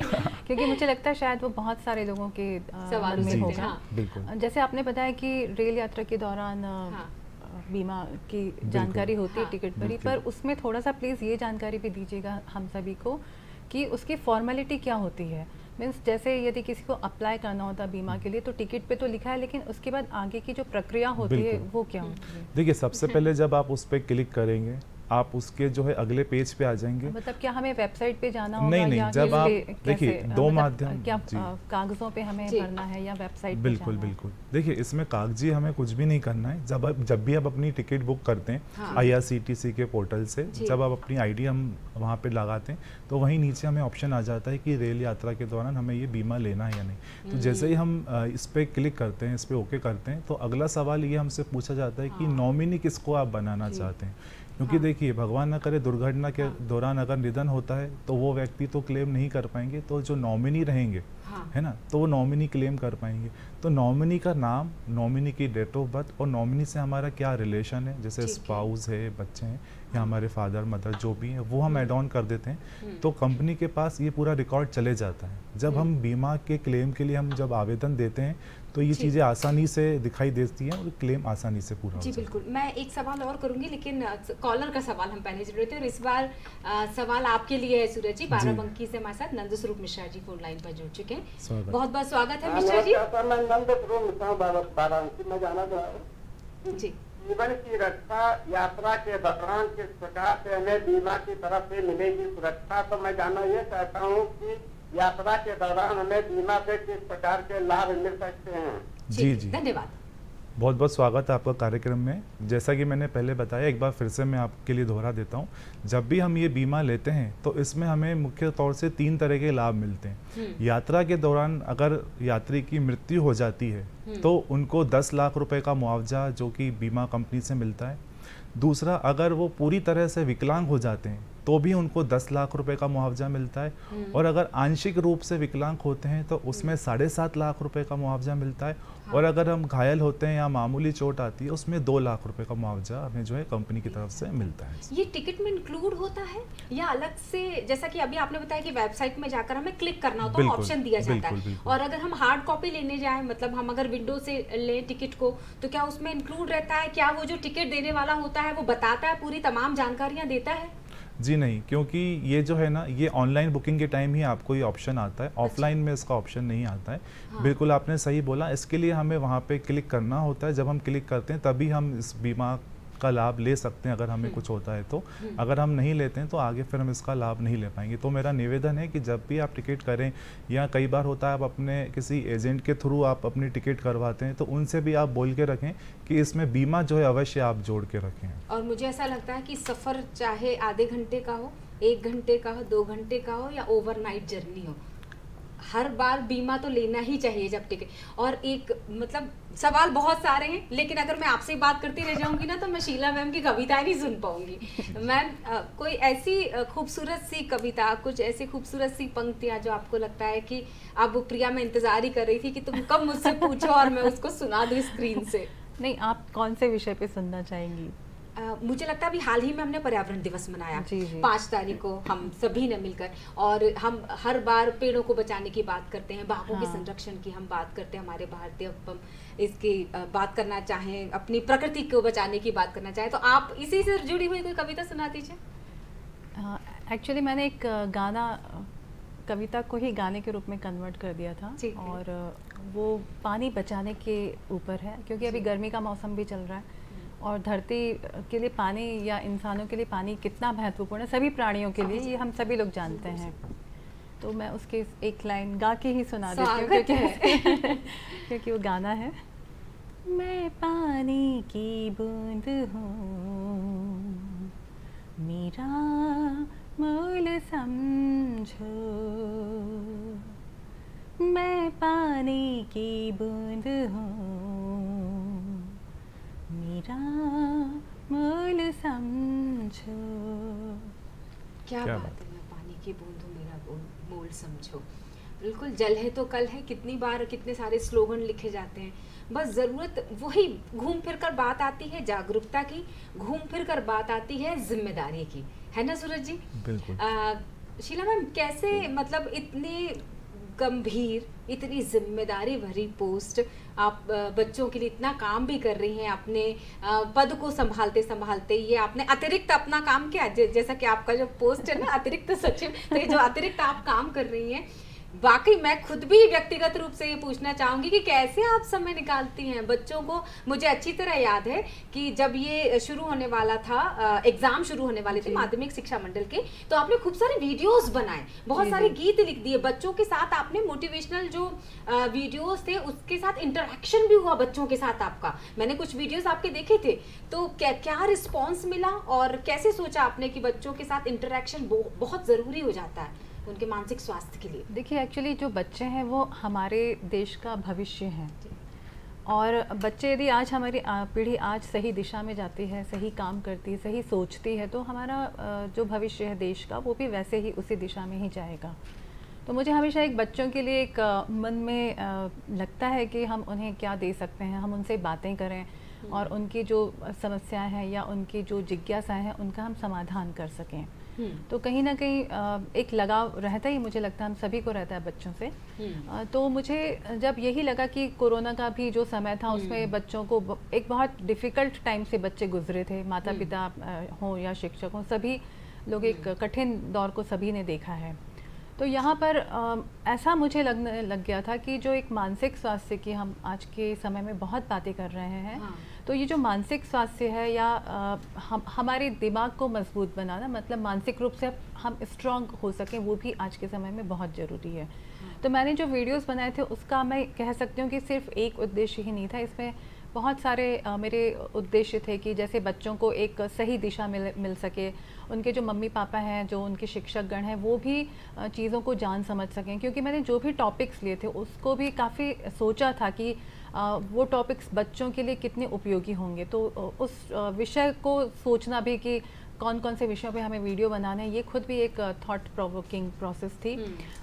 क्योंकि मुझे लगता है शायद वो बहुत सारे लोगों के सवाल में होगा। हाँ। बिल्कुल, जैसे आपने बताया कि रेल यात्रा के दौरान बीमा की जानकारी होती है टिकट पर ही, पर उसमें थोड़ा सा प्लीज़ ये जानकारी भी दीजिएगा हम सभी को कि उसकी फॉर्मेलिटी क्या होती है। मीन्स जैसे यदि किसी को अप्लाई करना होता है बीमा के लिए, तो टिकट पे तो लिखा है, लेकिन उसके बाद आगे की जो प्रक्रिया होती है वो क्या होती है? देखिए, सबसे पहले जब आप उस पर क्लिक करेंगे, आप उसके जो है अगले पेज पे आ जाएंगे। मतलब क्या हमें वेबसाइट पे जाना होगा? नहीं, जब आप देखिए, दो माध्यम, क्या कागजों पे हमें भरना है या वेबसाइट पे? बिल्कुल बिल्कुल। देखिए, इसमें कागजी हमें कुछ भी नहीं करना है। जब भी आप अपनी टिकट बुक करते हैं IRCTC के पोर्टल से, जब आप अपनी ID हम वहाँ पे लगाते हैं, तो वहीं नीचे हमें ऑप्शन आ जाता है कि रेल यात्रा के दौरान हमें ये बीमा लेना है या नहीं। तो जैसे ही हम इस पर क्लिक करते हैं, इस पर ओके करते हैं, तो अगला सवाल ये हमसे पूछा जाता है कि नॉमिनी किसको आप बनाना चाहते हैं। क्योंकि देखिए, भगवान न करे दुर्घटना के दौरान अगर निधन होता है तो वो व्यक्ति तो क्लेम नहीं कर पाएंगे, तो जो नॉमिनी रहेंगे, है ना, तो वो नॉमिनी क्लेम कर पाएंगे। तो नॉमिनी का नाम, नॉमिनी की डेट ऑफ बर्थ, और नॉमिनी से हमारा क्या रिलेशन है, जैसे स्पाउस है, बच्चे हैं, या हमारे फादर मदर जो भी हैं, वो हम ऐड ऑन कर देते हैं। तो कंपनी के पास ये पूरा रिकॉर्ड चले जाता है। जब हम बीमा के क्लेम के लिए हम जब आवेदन देते हैं, तो ये चीज़ें आसानी से दिखाई देती हैं और क्लेम आसानी से पूरा हो जाता है। बिल्कुल। मैं एक सवाल और करूंगी, लेकिन कॉलर का सवाल हम पहले जरूर थे, और इस बार सवाल आपके लिए है सूरज जी। बाराबंकी से हमारे साथ नंद स्वरूप मिश्रा जी फोन लाइन पर जुड़ चुके हैं। बहुत बहुत स्वागत है मिश्रा जी। मैं नंद स्वरूप मिश्रा बाराबंकी में जाना चाहूँ जी, जीवन की रक्षा यात्रा के दौरान किस प्रकार से हमें बीमा की तरफ से मिलेगी सुरक्षा। तो मैं जानना ये चाहता हूँ कि यात्रा के दौरान हमें बीमा से किस प्रकार के लाभ मिल सकते हैं। जी, धन्यवाद। बहुत बहुत स्वागत है आपका कार्यक्रम में। जैसा कि मैंने पहले बताया, एक बार फिर से मैं आपके लिए दोहरा देता हूँ। जब भी हम ये बीमा लेते हैं तो इसमें हमें मुख्य तौर से 3 तरह के लाभ मिलते हैं। यात्रा के दौरान अगर यात्री की मृत्यु हो जाती है तो उनको 10 लाख रुपए का मुआवजा जो कि बीमा कंपनी से मिलता है। दूसरा, अगर वो पूरी तरह से विकलांग हो जाते हैं तो भी उनको 10 लाख रुपए का मुआवजा मिलता है, और अगर आंशिक रूप से विकलांग होते हैं तो उसमें 7.5 लाख रुपए का मुआवजा मिलता है, और अगर हम घायल होते हैं या मामूली चोट आती है उसमें 2 लाख रुपए का मुआवजा हमें जो है कंपनी की तरफ से मिलता है। ये टिकट में इंक्लूड होता है या अलग से? जैसा कि अभी आपने बताया कि वेबसाइट में जाकर हमें क्लिक करना होता है, ऑप्शन दिया जाता है, और अगर हम हार्ड कॉपी लेने जाएं, मतलब हम अगर विंडो से लें टिकट को, तो क्या उसमें इंक्लूड रहता है? क्या वो जो टिकट देने वाला होता है वो बताता है, पूरी तमाम जानकारियां देता है? जी नहीं, क्योंकि ये जो है ना, ये ऑनलाइन बुकिंग के टाइम ही आपको ये ऑप्शन आता है, ऑफलाइन में इसका ऑप्शन नहीं आता है। हाँ। बिल्कुल आपने सही बोला। इसके लिए हमें वहाँ पे क्लिक करना होता है। जब हम क्लिक करते हैं तभी हम इस बीमा का लाभ ले सकते हैं, अगर हमें कुछ होता है तो। अगर हम नहीं लेते हैं तो आगे फिर हम इसका लाभ नहीं ले पाएंगे। तो मेरा निवेदन है कि जब भी आप टिकट करें, या कई बार होता है आप अपने किसी एजेंट के थ्रू आप अपनी टिकट करवाते हैं, तो उनसे भी आप बोल के रखें कि इसमें बीमा जो है अवश्य आप जोड़ के रखें। और मुझे ऐसा लगता है कि सफ़र चाहे आधे घंटे का हो, 1 घंटे का हो, 2 घंटे का हो, या ओवरनाइट जर्नी हो, हर बार बीमा तो लेना ही चाहिए जब टिकट। और एक मतलब सवाल बहुत सारे हैं, लेकिन अगर मैं आपसे बात करती रह जाऊंगी ना तो मैं शीला मैम की कविताएं नहीं सुन पाऊंगी। मैम, कोई ऐसी खूबसूरत सी कविता, कुछ ऐसी खूबसूरत सी पंक्तियां जो आपको लगता है कि अब प्रिया मैं इंतजार ही कर रही थी कि तुम कब मुझसे पूछो और मैं उसको सुना दूं स्क्रीन से? नहीं, आप कौन से विषय पे सुनना चाहेंगी? मुझे लगता है अभी हाल ही में हमने पर्यावरण दिवस मनाया, जी जी। 5 तारीख को हम सभी ने मिलकर, और हम हर बार पेड़ों को बचाने की बात करते हैं, बाघों के संरक्षण की हम बात करते हैं हमारे भारतीय, हम इसकी बात करना चाहें, अपनी प्रकृति को बचाने की बात करना चाहें, तो आप इसी से जुड़ी हुई कोई कविता सुना दीजिए। एक्चुअली मैंने एक गाना, कविता को ही गाने के रूप में कन्वर्ट कर दिया था, और वो पानी बचाने के ऊपर है, क्योंकि अभी गर्मी का मौसम भी चल रहा है और धरती के लिए पानी या इंसानों के लिए पानी कितना महत्वपूर्ण है, सभी प्राणियों के लिए, ये हम सभी लोग जानते हैं। तो मैं उसके एक लाइन गा के ही सुना देती हूँ, क्योंकि वो गाना है। मैं पानी की बूंद हूँ, मेरा मोल समझो, मैं पानी की बूंद हूँ, मेरा मोल समझो। क्या बात है, मैं पानी की बूंद हूँ, मेरा मोल समझो। बिल्कुल, जल है तो कल है, कितनी बार कितने सारे स्लोगन लिखे जाते हैं, बस ज़रूरत वही घूम फिर कर बात आती है जागरूकता की, घूम फिर कर बात आती है जिम्मेदारी की, है ना सूरज जी? बिल्कुल। शीला मैम, कैसे मतलब इतनी गंभीर, इतनी जिम्मेदारी भरी पोस्ट, आप बच्चों के लिए इतना काम भी कर रही हैं, अपने पद को संभालते संभालते ये आपने अतिरिक्त अपना काम किया, जैसा कि आपका जो पोस्ट है ना अतिरिक्त सचिव, तो ये जो अतिरिक्त आप काम कर रही हैं, वाकई मैं खुद भी व्यक्तिगत रूप से ये पूछना चाहूँगी कि कैसे आप समय निकालती हैं बच्चों को। मुझे अच्छी तरह याद है कि जब ये शुरू होने वाला था, एग्जाम शुरू होने वाले थे माध्यमिक शिक्षा मंडल के, तो आपने खूब सारे वीडियोस बनाए, बहुत सारे गीत लिख दिए, बच्चों के साथ आपने मोटिवेशनल जो वीडियोस थे उसके साथ इंटरेक्शन भी हुआ बच्चों के साथ आपका, मैंने कुछ वीडियोस आपके देखे थे, तो क्या रिस्पॉन्स मिला और कैसे सोचा आपने कि बच्चों के साथ इंटरेक्शन बहुत ज़रूरी हो जाता है उनके मानसिक स्वास्थ्य के लिए? देखिए, एक्चुअली जो बच्चे हैं वो हमारे देश का भविष्य हैं, और बच्चे यदि आज हमारी पीढ़ी आज सही दिशा में जाती है, सही काम करती है, सही सोचती है, तो हमारा जो भविष्य है देश का वो भी वैसे ही उसी दिशा में ही जाएगा। तो मुझे हमेशा एक बच्चों के लिए एक मन में लगता है कि हम उन्हें क्या दे सकते हैं, हम उनसे बातें करें और उनकी जो समस्याएं हैं या उनकी जो जिज्ञासाएं हैं उनका हम समाधान कर सकें। तो कहीं ना कहीं एक लगाव रहता ही, मुझे लगता है हम सभी को रहता है बच्चों से। तो मुझे जब यही लगा कि कोरोना का भी जो समय था उसमें बच्चों को एक बहुत डिफ़िकल्ट टाइम से बच्चे गुजरे थे, माता पिता हों या शिक्षक हों, सभी लोग एक कठिन दौर को सभी ने देखा है। तो यहाँ पर ऐसा मुझे लगने लग गया था कि जो एक मानसिक स्वास्थ्य की हम आज के समय में बहुत बातें कर रहे हैं, तो ये जो मानसिक स्वास्थ्य है या हमारे दिमाग को मजबूत बनाना, मतलब मानसिक रूप से हम स्ट्रांग हो सकें, वो भी आज के समय में बहुत ज़रूरी है। तो मैंने जो वीडियोस बनाए थे उसका मैं कह सकती हूँ कि सिर्फ एक उद्देश्य ही नहीं था, इसमें बहुत सारे मेरे उद्देश्य थे कि जैसे बच्चों को एक सही दिशा मिल सके, उनके जो मम्मी पापा हैं, जो उनके शिक्षकगण हैं, वो भी चीज़ों को जान समझ सकें, क्योंकि मैंने जो भी टॉपिक्स लिए थे उसको भी काफ़ी सोचा था कि वो टॉपिक्स बच्चों के लिए कितने उपयोगी होंगे। तो उस विषय को सोचना भी कि कौन कौन से विषयों पे हमें वीडियो बनाना है, ये खुद भी एक थॉट प्रोवोकिंग प्रोसेस थी।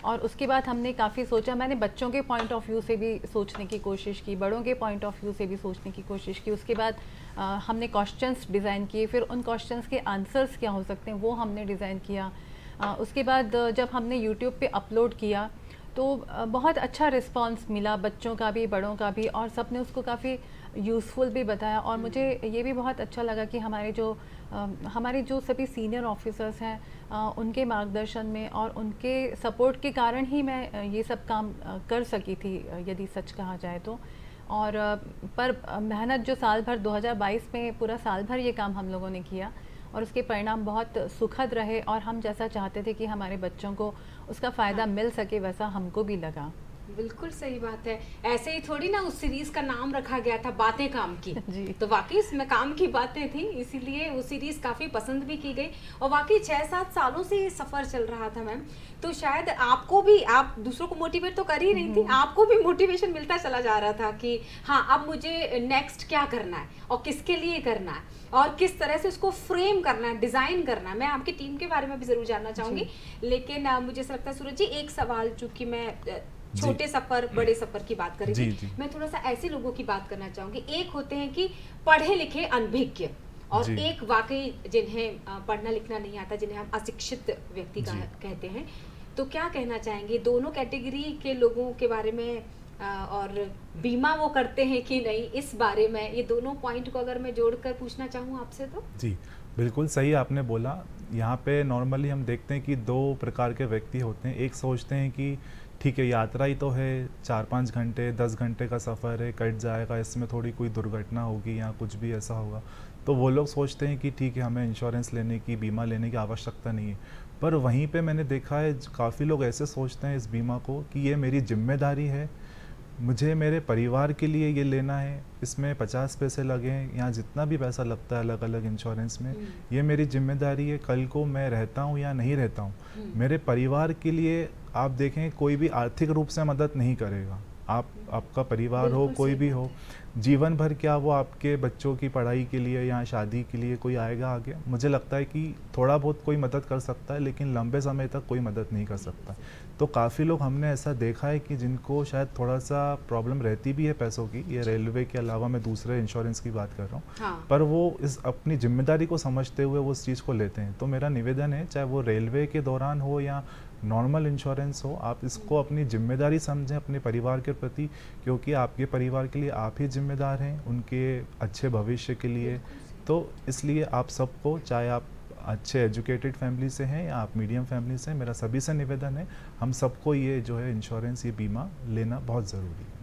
और उसके बाद हमने काफ़ी सोचा, मैंने बच्चों के पॉइंट ऑफ व्यू से भी सोचने की कोशिश की, बड़ों के पॉइंट ऑफ व्यू से भी सोचने की कोशिश की। उसके बाद हमने क्वेश्चंस डिज़ाइन किए, फिर उन क्वेश्चंस के आंसर्स क्या हो सकते हैं वो हमने डिज़ाइन किया। उसके बाद जब हमने यूट्यूब पे अपलोड किया तो बहुत अच्छा रिस्पांस मिला, बच्चों का भी बड़ों का भी, और सब ने उसको काफ़ी यूज़फुल भी बताया। और मुझे ये भी बहुत अच्छा लगा कि हमारे जो सभी सीनियर ऑफिसर्स हैं उनके मार्गदर्शन में और उनके सपोर्ट के कारण ही मैं ये सब काम कर सकी थी, यदि सच कहा जाए तो। और पर मेहनत जो साल भर 2022 में पूरा साल भर ये काम हम लोगों ने किया और उसके परिणाम बहुत सुखद रहे, और हम जैसा चाहते थे कि हमारे बच्चों को उसका फ़ायदा मिल सके वैसा हमको भी लगा। बिल्कुल सही बात है। ऐसे ही थोड़ी ना उस सीरीज का नाम रखा गया था बातें काम की जी। तो वाकई इसमें काम की बातें थी, इसीलिए वो सीरीज काफ़ी पसंद भी की गई। और वाकई 6-7 सालों से ये सफ़र चल रहा था मैम, तो शायद आपको भी, आप दूसरों को मोटिवेट तो कर ही रही थी, आपको भी मोटिवेशन मिलता चला जा रहा था कि हाँ अब मुझे नेक्स्ट क्या करना है और किसके लिए करना है और किस तरह से उसको फ्रेम करना है, डिज़ाइन करना है। मैं आपकी टीम के बारे में भी ज़रूर जानना चाहूँगी, लेकिन मुझे ऐसा लगता है सूरज जी, एक सवाल चूँकि मैं छोटे सफर बड़े सफर की बात करेंगे। जी। मैं थोड़ा सा ऐसे लोगों की बात करना चाहूंगी। एक होते हैं कि पढ़े लिखे अनभिज्ञ, और एक वाकई जिन्हें पढ़ना लिखना नहीं आता, जिन्हें हम अशिक्षित व्यक्ति कहते हैं। तो क्या कहना चाहेंगे दोनों कैटेगरी के लोगों के बारे में, और बीमा वो करते हैं कि नहीं, इस बारे में ये दोनों पॉइंट को अगर मैं जोड़कर पूछना चाहूँ आपसे तो? जी बिल्कुल सही आपने बोला। यहाँ पे नॉर्मली हम देखते हैं कि 2 प्रकार के व्यक्ति होते हैं। एक सोचते हैं कि ठीक है यात्रा ही तो है, 4-5 घंटे 10 घंटे का सफ़र है, कट जाएगा, इसमें थोड़ी कोई दुर्घटना होगी या कुछ भी ऐसा होगा, तो वो लोग सोचते हैं कि ठीक है हमें इंश्योरेंस लेने की, बीमा लेने की आवश्यकता नहीं है। पर वहीं पे मैंने देखा है काफ़ी लोग ऐसे सोचते हैं इस बीमा को कि ये मेरी जिम्मेदारी है, मुझे मेरे परिवार के लिए ये लेना है, इसमें 50 पैसे लगें या जितना भी पैसा लगता है अलग अलग इंश्योरेंस में, ये मेरी जिम्मेदारी है, कल को मैं रहता हूँ या नहीं रहता हूँ, मेरे परिवार के लिए आप देखें कोई भी आर्थिक रूप से मदद नहीं करेगा। आपका परिवार हो, कोई भी हो, जीवन भर क्या वो आपके बच्चों की पढ़ाई के लिए या शादी के लिए कोई आएगा आगे? मुझे लगता है कि थोड़ा बहुत कोई मदद कर सकता है, लेकिन लंबे समय तक कोई मदद नहीं कर सकता। तो काफ़ी लोग हमने ऐसा देखा है कि जिनको शायद थोड़ा सा प्रॉब्लम रहती भी है पैसों की, ये रेलवे के अलावा मैं दूसरे इंश्योरेंस की बात कर रहा हूँ, हाँ। पर वो इस अपनी जिम्मेदारी को समझते हुए वो उस चीज़ को लेते हैं। तो मेरा निवेदन है, चाहे वो रेलवे के दौरान हो या नॉर्मल इंश्योरेंस हो, आप इसको अपनी जिम्मेदारी समझें अपने परिवार के प्रति, क्योंकि आपके परिवार के लिए आप ही जिम्मेदार हैं, उनके अच्छे भविष्य के लिए। तो इसलिए आप सबको, चाहे आप अच्छे एजुकेटेड फैमिली से हैं या आप मीडियम फैमिली से हैं, मेरा सभी से निवेदन है हम सबको ये जो है इंश्योरेंस, ये बीमा लेना बहुत ज़रूरी है।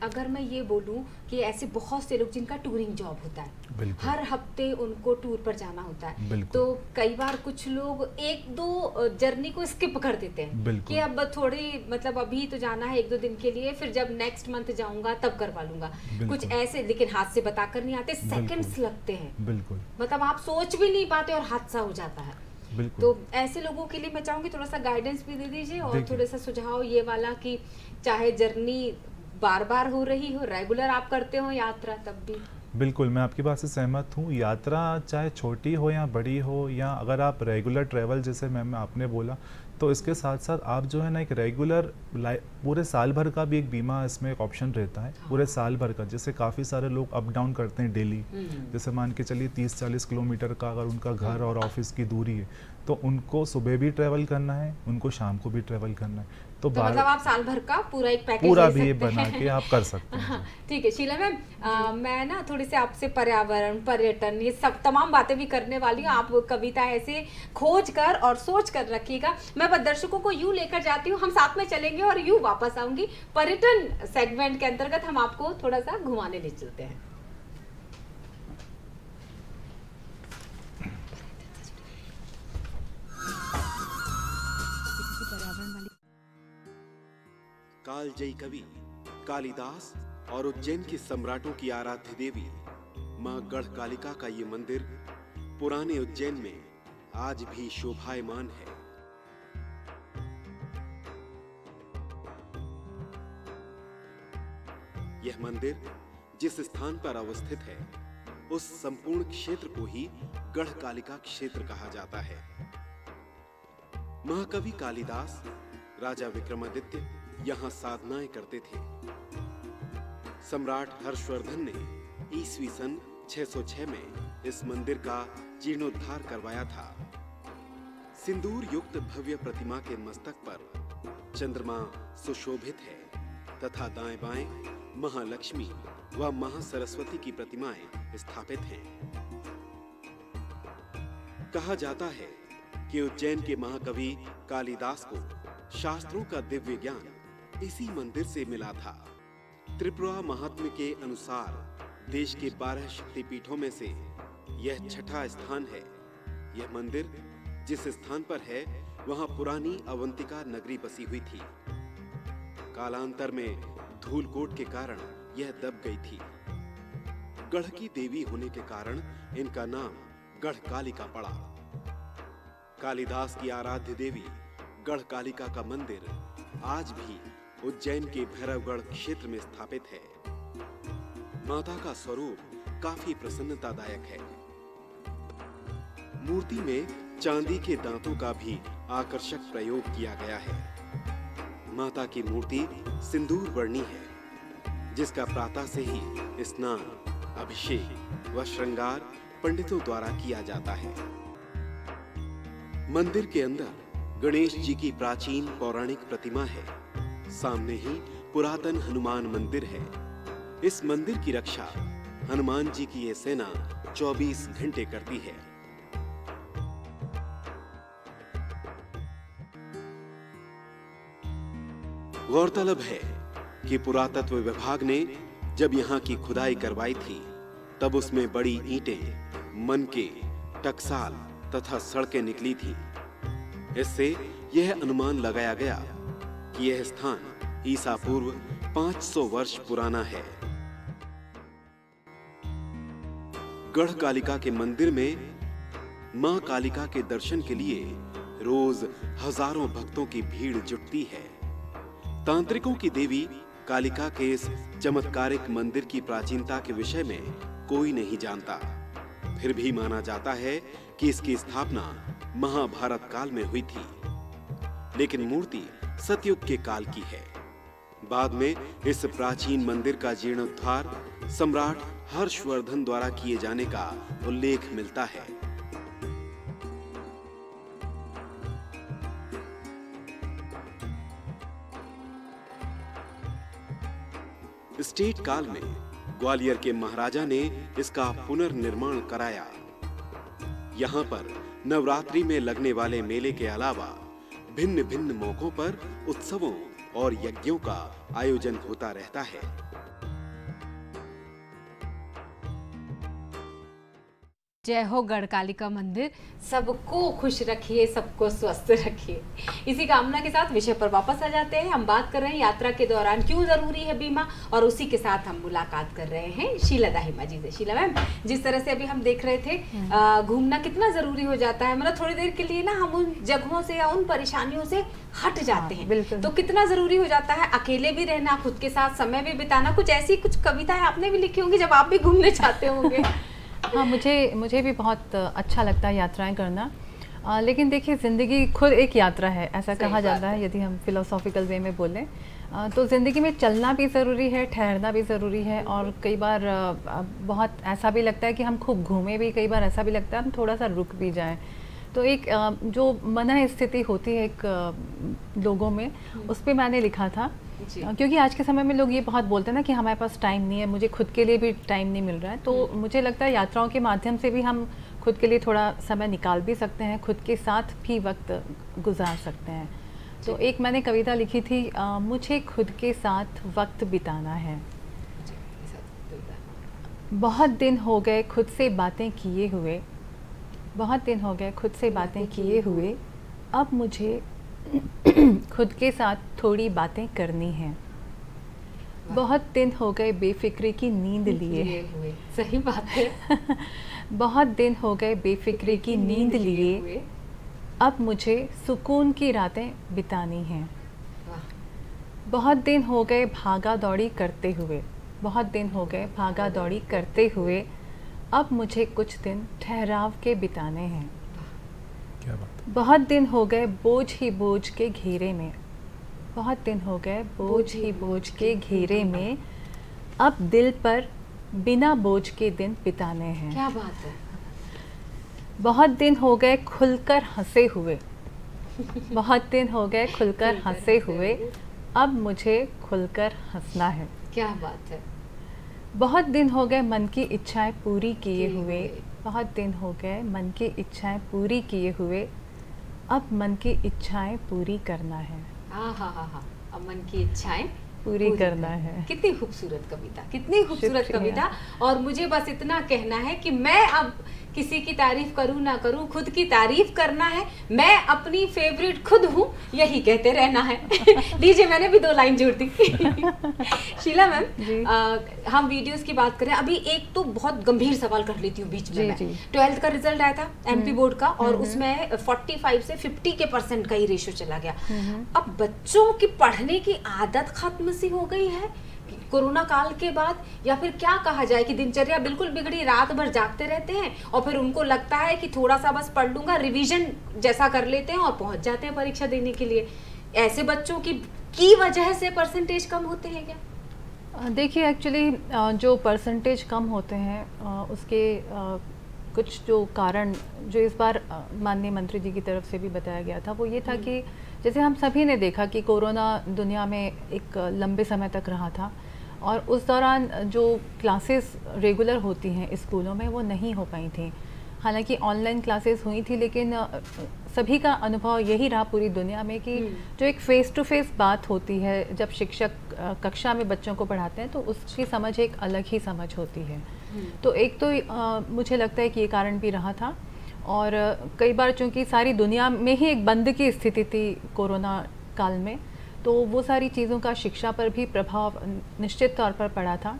अगर मैं ये बोलूं कि ऐसे बहुत से लोग जिनका टूरिंग जॉब होता है, हर हफ्ते उनको टूर पर जाना होता है, तो कई बार कुछ लोग 1-2 जर्नी को स्किप कर देते हैं कि अब थोड़ी मतलब अभी तो जाना है 1-2 दिन के लिए, फिर जब नेक्स्ट मंथ जाऊंगा तब करवा लूंगा, कुछ ऐसे, लेकिन हाथ से बताकर नहीं आते, सेकंड्स लगते हैं, बिल्कुल मतलब आप सोच भी नहीं पाते और हादसा हो जाता है। तो ऐसे लोगों के लिए मैं चाहूंगी थोड़ा सा गाइडेंस भी दे दीजिए और थोड़ा सा सुझाव ये वाला कि चाहे जर्नी बार बार हो रही हो, रेगुलर आप करते हो यात्रा, तब भी। बिल्कुल, मैं आपकी बात से सहमत हूँ। यात्रा चाहे छोटी हो या बड़ी हो, या अगर आप रेगुलर ट्रैवल जैसे मैम आपने बोला, तो इसके साथ साथ आप जो है ना एक रेगुलर पूरे साल भर का भी एक बीमा इसमें एक ऑप्शन रहता है, पूरे साल भर का। जैसे काफ़ी सारे लोग अप डाउन करते हैं डेली, जैसे मान के चलिए 30-40 किलोमीटर का अगर उनका घर और ऑफिस की दूरी है, तो उनको सुबह भी ट्रैवल करना है, उनको शाम को भी ट्रैवल करना है, तो मतलब आप साल भर का पूरा एक पैकेज पूरा भी बना के आप कर सकते हैं। ठीक है शीला मैम, मैं ना थोड़ी सी आपसे पर्यावरण, पर्यटन, ये सब तमाम बातें भी करने वाली हूँ। आप कविता ऐसे खोज कर और सोच कर रखिएगा, मैं बस दर्शकों को यूँ लेकर जाती हूँ, हम साथ में चलेंगे और यूँ वापस आऊंगी। पर्यटन सेगमेंट के अंतर्गत हम आपको थोड़ा सा घुमाने ले चलते हैं। कालजयी कवि कालिदास और उज्जैन के सम्राटों की आराध्य देवी मां गढ़कालिका का ये मंदिर पुराने उज्जैन में आज भी शोभायमान है। यह मंदिर जिस स्थान पर अवस्थित है, उस संपूर्ण क्षेत्र को ही गढ़कालिका क्षेत्र कहा जाता है। महाकवि कालिदास, राजा विक्रमादित्य यहाँ साधनाएं करते थे। सम्राट हर्षवर्धन ने ईस्वी सन 606 में इस मंदिर का जीर्णोद्धार करवाया था। सिंदूर युक्त भव्य प्रतिमा के मस्तक पर चंद्रमा सुशोभित है तथा दाएं बाएं महालक्ष्मी व महासरस्वती की प्रतिमाएं स्थापित हैं। कहा जाता है कि उज्जैन के महाकवि कालिदास को शास्त्रों का दिव्य ज्ञान इसी मंदिर से मिला था। त्रिपुरा महात्म्य के अनुसार देश के 12 शक्तिपीठों में से यह छठा स्थान है। यह मंदिर जिस स्थान पर है, वहां पुरानी अवंतिका नगरी बसी हुई थी। कालांतर में धूलकोट के कारण यह दब गई थी। गढ़ की देवी होने के कारण इनका नाम गढ़कालिका पड़ा। कालिदास की आराध्य देवी गढ़कालिका का मंदिर आज भी उज्जैन के भैरवगढ़ क्षेत्र में स्थापित है। माता का स्वरूप काफी प्रसन्नतादायक है। मूर्ति में चांदी के दांतों का भी आकर्षक प्रयोग किया गया है। माता की मूर्ति सिंदूर वर्णी है, जिसका प्रातः से ही स्नान, अभिषेक व श्रृंगार पंडितों द्वारा किया जाता है। मंदिर के अंदर गणेश जी की प्राचीन पौराणिक प्रतिमा है। सामने ही पुरातन हनुमान मंदिर है। इस मंदिर की रक्षा हनुमान जी की ये सेना 24 घंटे करती है। गौरतलब है कि पुरातत्व विभाग ने जब यहाँ की खुदाई करवाई थी, तब उसमें बड़ी ईंटें, मनके, टकसाल तथा सड़कें निकली थी। इससे यह अनुमान लगाया गया कि यह स्थान ईसा पूर्व 500 वर्ष पुराना है। गढ़ कालिका के मंदिर में मां कालिका के दर्शन के लिए रोज हजारों भक्तों की भीड़ जुटती है। तांत्रिकों की देवी कालिका के इस चमत्कारिक मंदिर की प्राचीनता के विषय में कोई नहीं जानता। फिर भी माना जाता है कि इसकी स्थापना महाभारत काल में हुई थी, लेकिन मूर्ति सतयुग के काल की है। बाद में इस प्राचीन मंदिर का जीर्णोद्धार सम्राट हर्षवर्धन द्वारा किए जाने का उल्लेख मिलता है। स्टेट काल में ग्वालियर के महाराजा ने इसका पुनर्निर्माण कराया। यहाँ पर नवरात्रि में लगने वाले मेले के अलावा भिन्न भिन्न मौकों पर उत्सवों और यज्ञों का आयोजन होता रहता है। जय हो गढ़कालिका मंदिर, सबको खुश रखिए, सबको स्वस्थ रखिए। इसी कामना के साथ विषय पर वापस आ जाते हैं। हम बात कर रहे हैं यात्रा के दौरान क्यों जरूरी है बीमा, और उसी के साथ हम मुलाकात कर रहे हैं शीला दाहिमा जी से। शीला मैम, जिस तरह से अभी हम देख रहे थे घूमना कितना जरूरी हो जाता है, मतलब थोड़ी देर के लिए ना हम उन जगहों से या उन परेशानियों से हट जाते हैं, तो कितना जरूरी हो जाता है अकेले भी रहना, खुद के साथ समय भी बिताना। कुछ ऐसी कुछ कविताएं आपने भी लिखी होंगी जब आप भी घूमने जाते होंगे। हाँ, मुझे भी बहुत अच्छा लगता है यात्राएं करना। लेकिन देखिए, ज़िंदगी खुद एक यात्रा है, ऐसा कहा जाता है। यदि हम फिलोसॉफिकल वे में बोलें तो ज़िंदगी में चलना भी ज़रूरी है, ठहरना भी ज़रूरी है, और कई बार बहुत ऐसा भी लगता है कि हम खूब घूमें भी, कई बार ऐसा भी लगता है हम थोड़ा सा रुक भी जाएं। तो एक जो मन स्थिति होती है एक लोगों में, उस पर मैंने लिखा था। क्योंकि आज के समय में लोग ये बहुत बोलते हैं ना कि हमारे पास टाइम नहीं है, मुझे खुद के लिए भी टाइम नहीं मिल रहा है। तो मुझे लगता है यात्राओं के माध्यम से भी हम खुद के लिए थोड़ा समय निकाल भी सकते हैं, खुद के साथ भी वक्त गुजार सकते हैं। तो एक मैंने कविता लिखी थी, मुझे खुद के साथ वक्त बिताना है। बहुत दिन हो गए खुद से बातें किए हुए, बहुत दिन हो गए खुद से बातें किए हुए, अब मुझे खुद के साथ थोड़ी बातें करनी हैं। बहुत दिन हो गए बेफिक्री की नींद लिए। सही बात है। बहुत दिन हो गए बेफिक्री की नींद लिए, अब मुझे सुकून की रातें बितानी हैं। बहुत दिन हो गए भागा दौड़ी करते हुए, बहुत दिन हो गए भागा दौड़ी करते हुए, अब मुझे कुछ दिन ठहराव के बिताने हैं। क्या बात। बहुत दिन हो गए बोझ ही बोझ के घेरे में, बहुत दिन हो गए बोझ ही बोझ के घेरे में, अब दिल पर बिना बोझ के दिन बिताने हैं। क्या बात है। बहुत दिन हो गए खुलकर हंसे हुए, बहुत दिन हो गए खुलकर हंसे हुए, अब मुझे खुलकर हंसना है। क्या बात है। बहुत दिन हो गए मन की इच्छाएं पूरी किए हुए, बहुत दिन हो गए मन की इच्छाएं पूरी किए हुए, अब मन की इच्छाएं पूरी करना है। हाँ, अब मन की इच्छाएं पूरी करना है। कितनी खूबसूरत कविता, कितनी खूबसूरत कविता। और मुझे बस इतना कहना है कि मैं अब किसी की तारीफ करूं ना करूं, खुद की तारीफ करना है। मैं अपनी फेवरेट खुद हूं, यही कहते रहना है। लीजिए, मैंने भी 2 लाइन जोड़ दी। शीला मैम, हम वीडियोस की बात करें, अभी एक तो बहुत गंभीर सवाल कर लेती हूँ बीच में। 12th का रिजल्ट आया था एमपी बोर्ड का, और उसमें 45 से 50% का ही रेशो चला गया। अब बच्चों की पढ़ने की आदत खत्म सी हो गई है कोरोना काल के बाद, या फिर क्या कहा जाए कि दिनचर्या बिल्कुल बिगड़ी, रात भर जागते रहते हैं, और फिर उनको लगता है कि थोड़ा सा बस पढ़ लूंगा, रिवीजन जैसा कर लेते हैं और पहुंच जाते हैं परीक्षा देने के लिए। ऐसे बच्चों की वजह से परसेंटेज कम होते हैं क्या? देखिए एक्चुअली जो परसेंटेज कम होते हैं उसके कुछ जो कारण जो इस बार माननीय मंत्री जी की तरफ से भी बताया गया था वो ये था कि जैसे हम सभी ने देखा कि कोरोना दुनिया में एक लंबे समय तक रहा था और उस दौरान जो क्लासेस रेगुलर होती हैं स्कूलों में वो नहीं हो पाई थी। हालांकि ऑनलाइन क्लासेस हुई थी लेकिन सभी का अनुभव यही रहा पूरी दुनिया में कि जो एक फ़ेस टू फेस बात होती है जब शिक्षक कक्षा में बच्चों को पढ़ाते हैं तो उसकी समझ एक अलग ही समझ होती है। तो एक तो मुझे लगता है कि ये कारण भी रहा था और कई बार चूँकि सारी दुनिया में ही एक बंद की स्थिति थी कोरोना काल में, तो वो सारी चीज़ों का शिक्षा पर भी प्रभाव निश्चित तौर पर पड़ा था।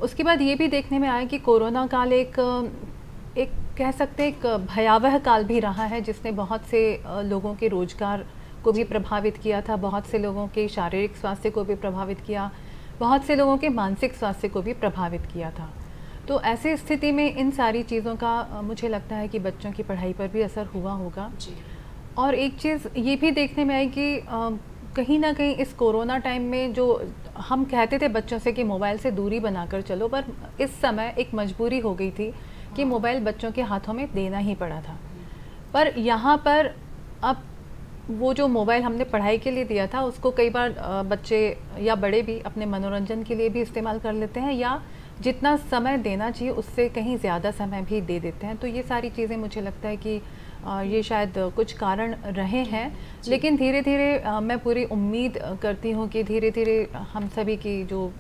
उसके बाद ये भी देखने में आया कि कोरोना काल एक कह सकते हैं एक भयावह काल भी रहा है जिसने बहुत से लोगों के रोजगार को भी प्रभावित किया था, बहुत से लोगों के शारीरिक स्वास्थ्य को भी प्रभावित किया, बहुत से लोगों के मानसिक स्वास्थ्य को भी प्रभावित किया था। तो ऐसी स्थिति में इन सारी चीज़ों का मुझे लगता है कि बच्चों की पढ़ाई पर भी असर हुआ होगा। और एक चीज़ ये भी देखने में आई कि कहीं ना कहीं इस कोरोना टाइम में जो हम कहते थे बच्चों से कि मोबाइल से दूरी बनाकर चलो, पर इस समय एक मजबूरी हो गई थी कि मोबाइल बच्चों के हाथों में देना ही पड़ा था। पर यहाँ पर अब वो जो मोबाइल हमने पढ़ाई के लिए दिया था उसको कई बार बच्चे या बड़े भी अपने मनोरंजन के लिए भी इस्तेमाल कर लेते हैं या जितना समय देना चाहिए उससे कहीं ज़्यादा समय भी दे देते हैं। तो ये सारी चीज़ें मुझे लगता है कि ये शायद कुछ कारण रहे हैं, लेकिन धीरे धीरे मैं पूरी उम्मीद करती हूँ कि धीरे धीरे हम सभी की जो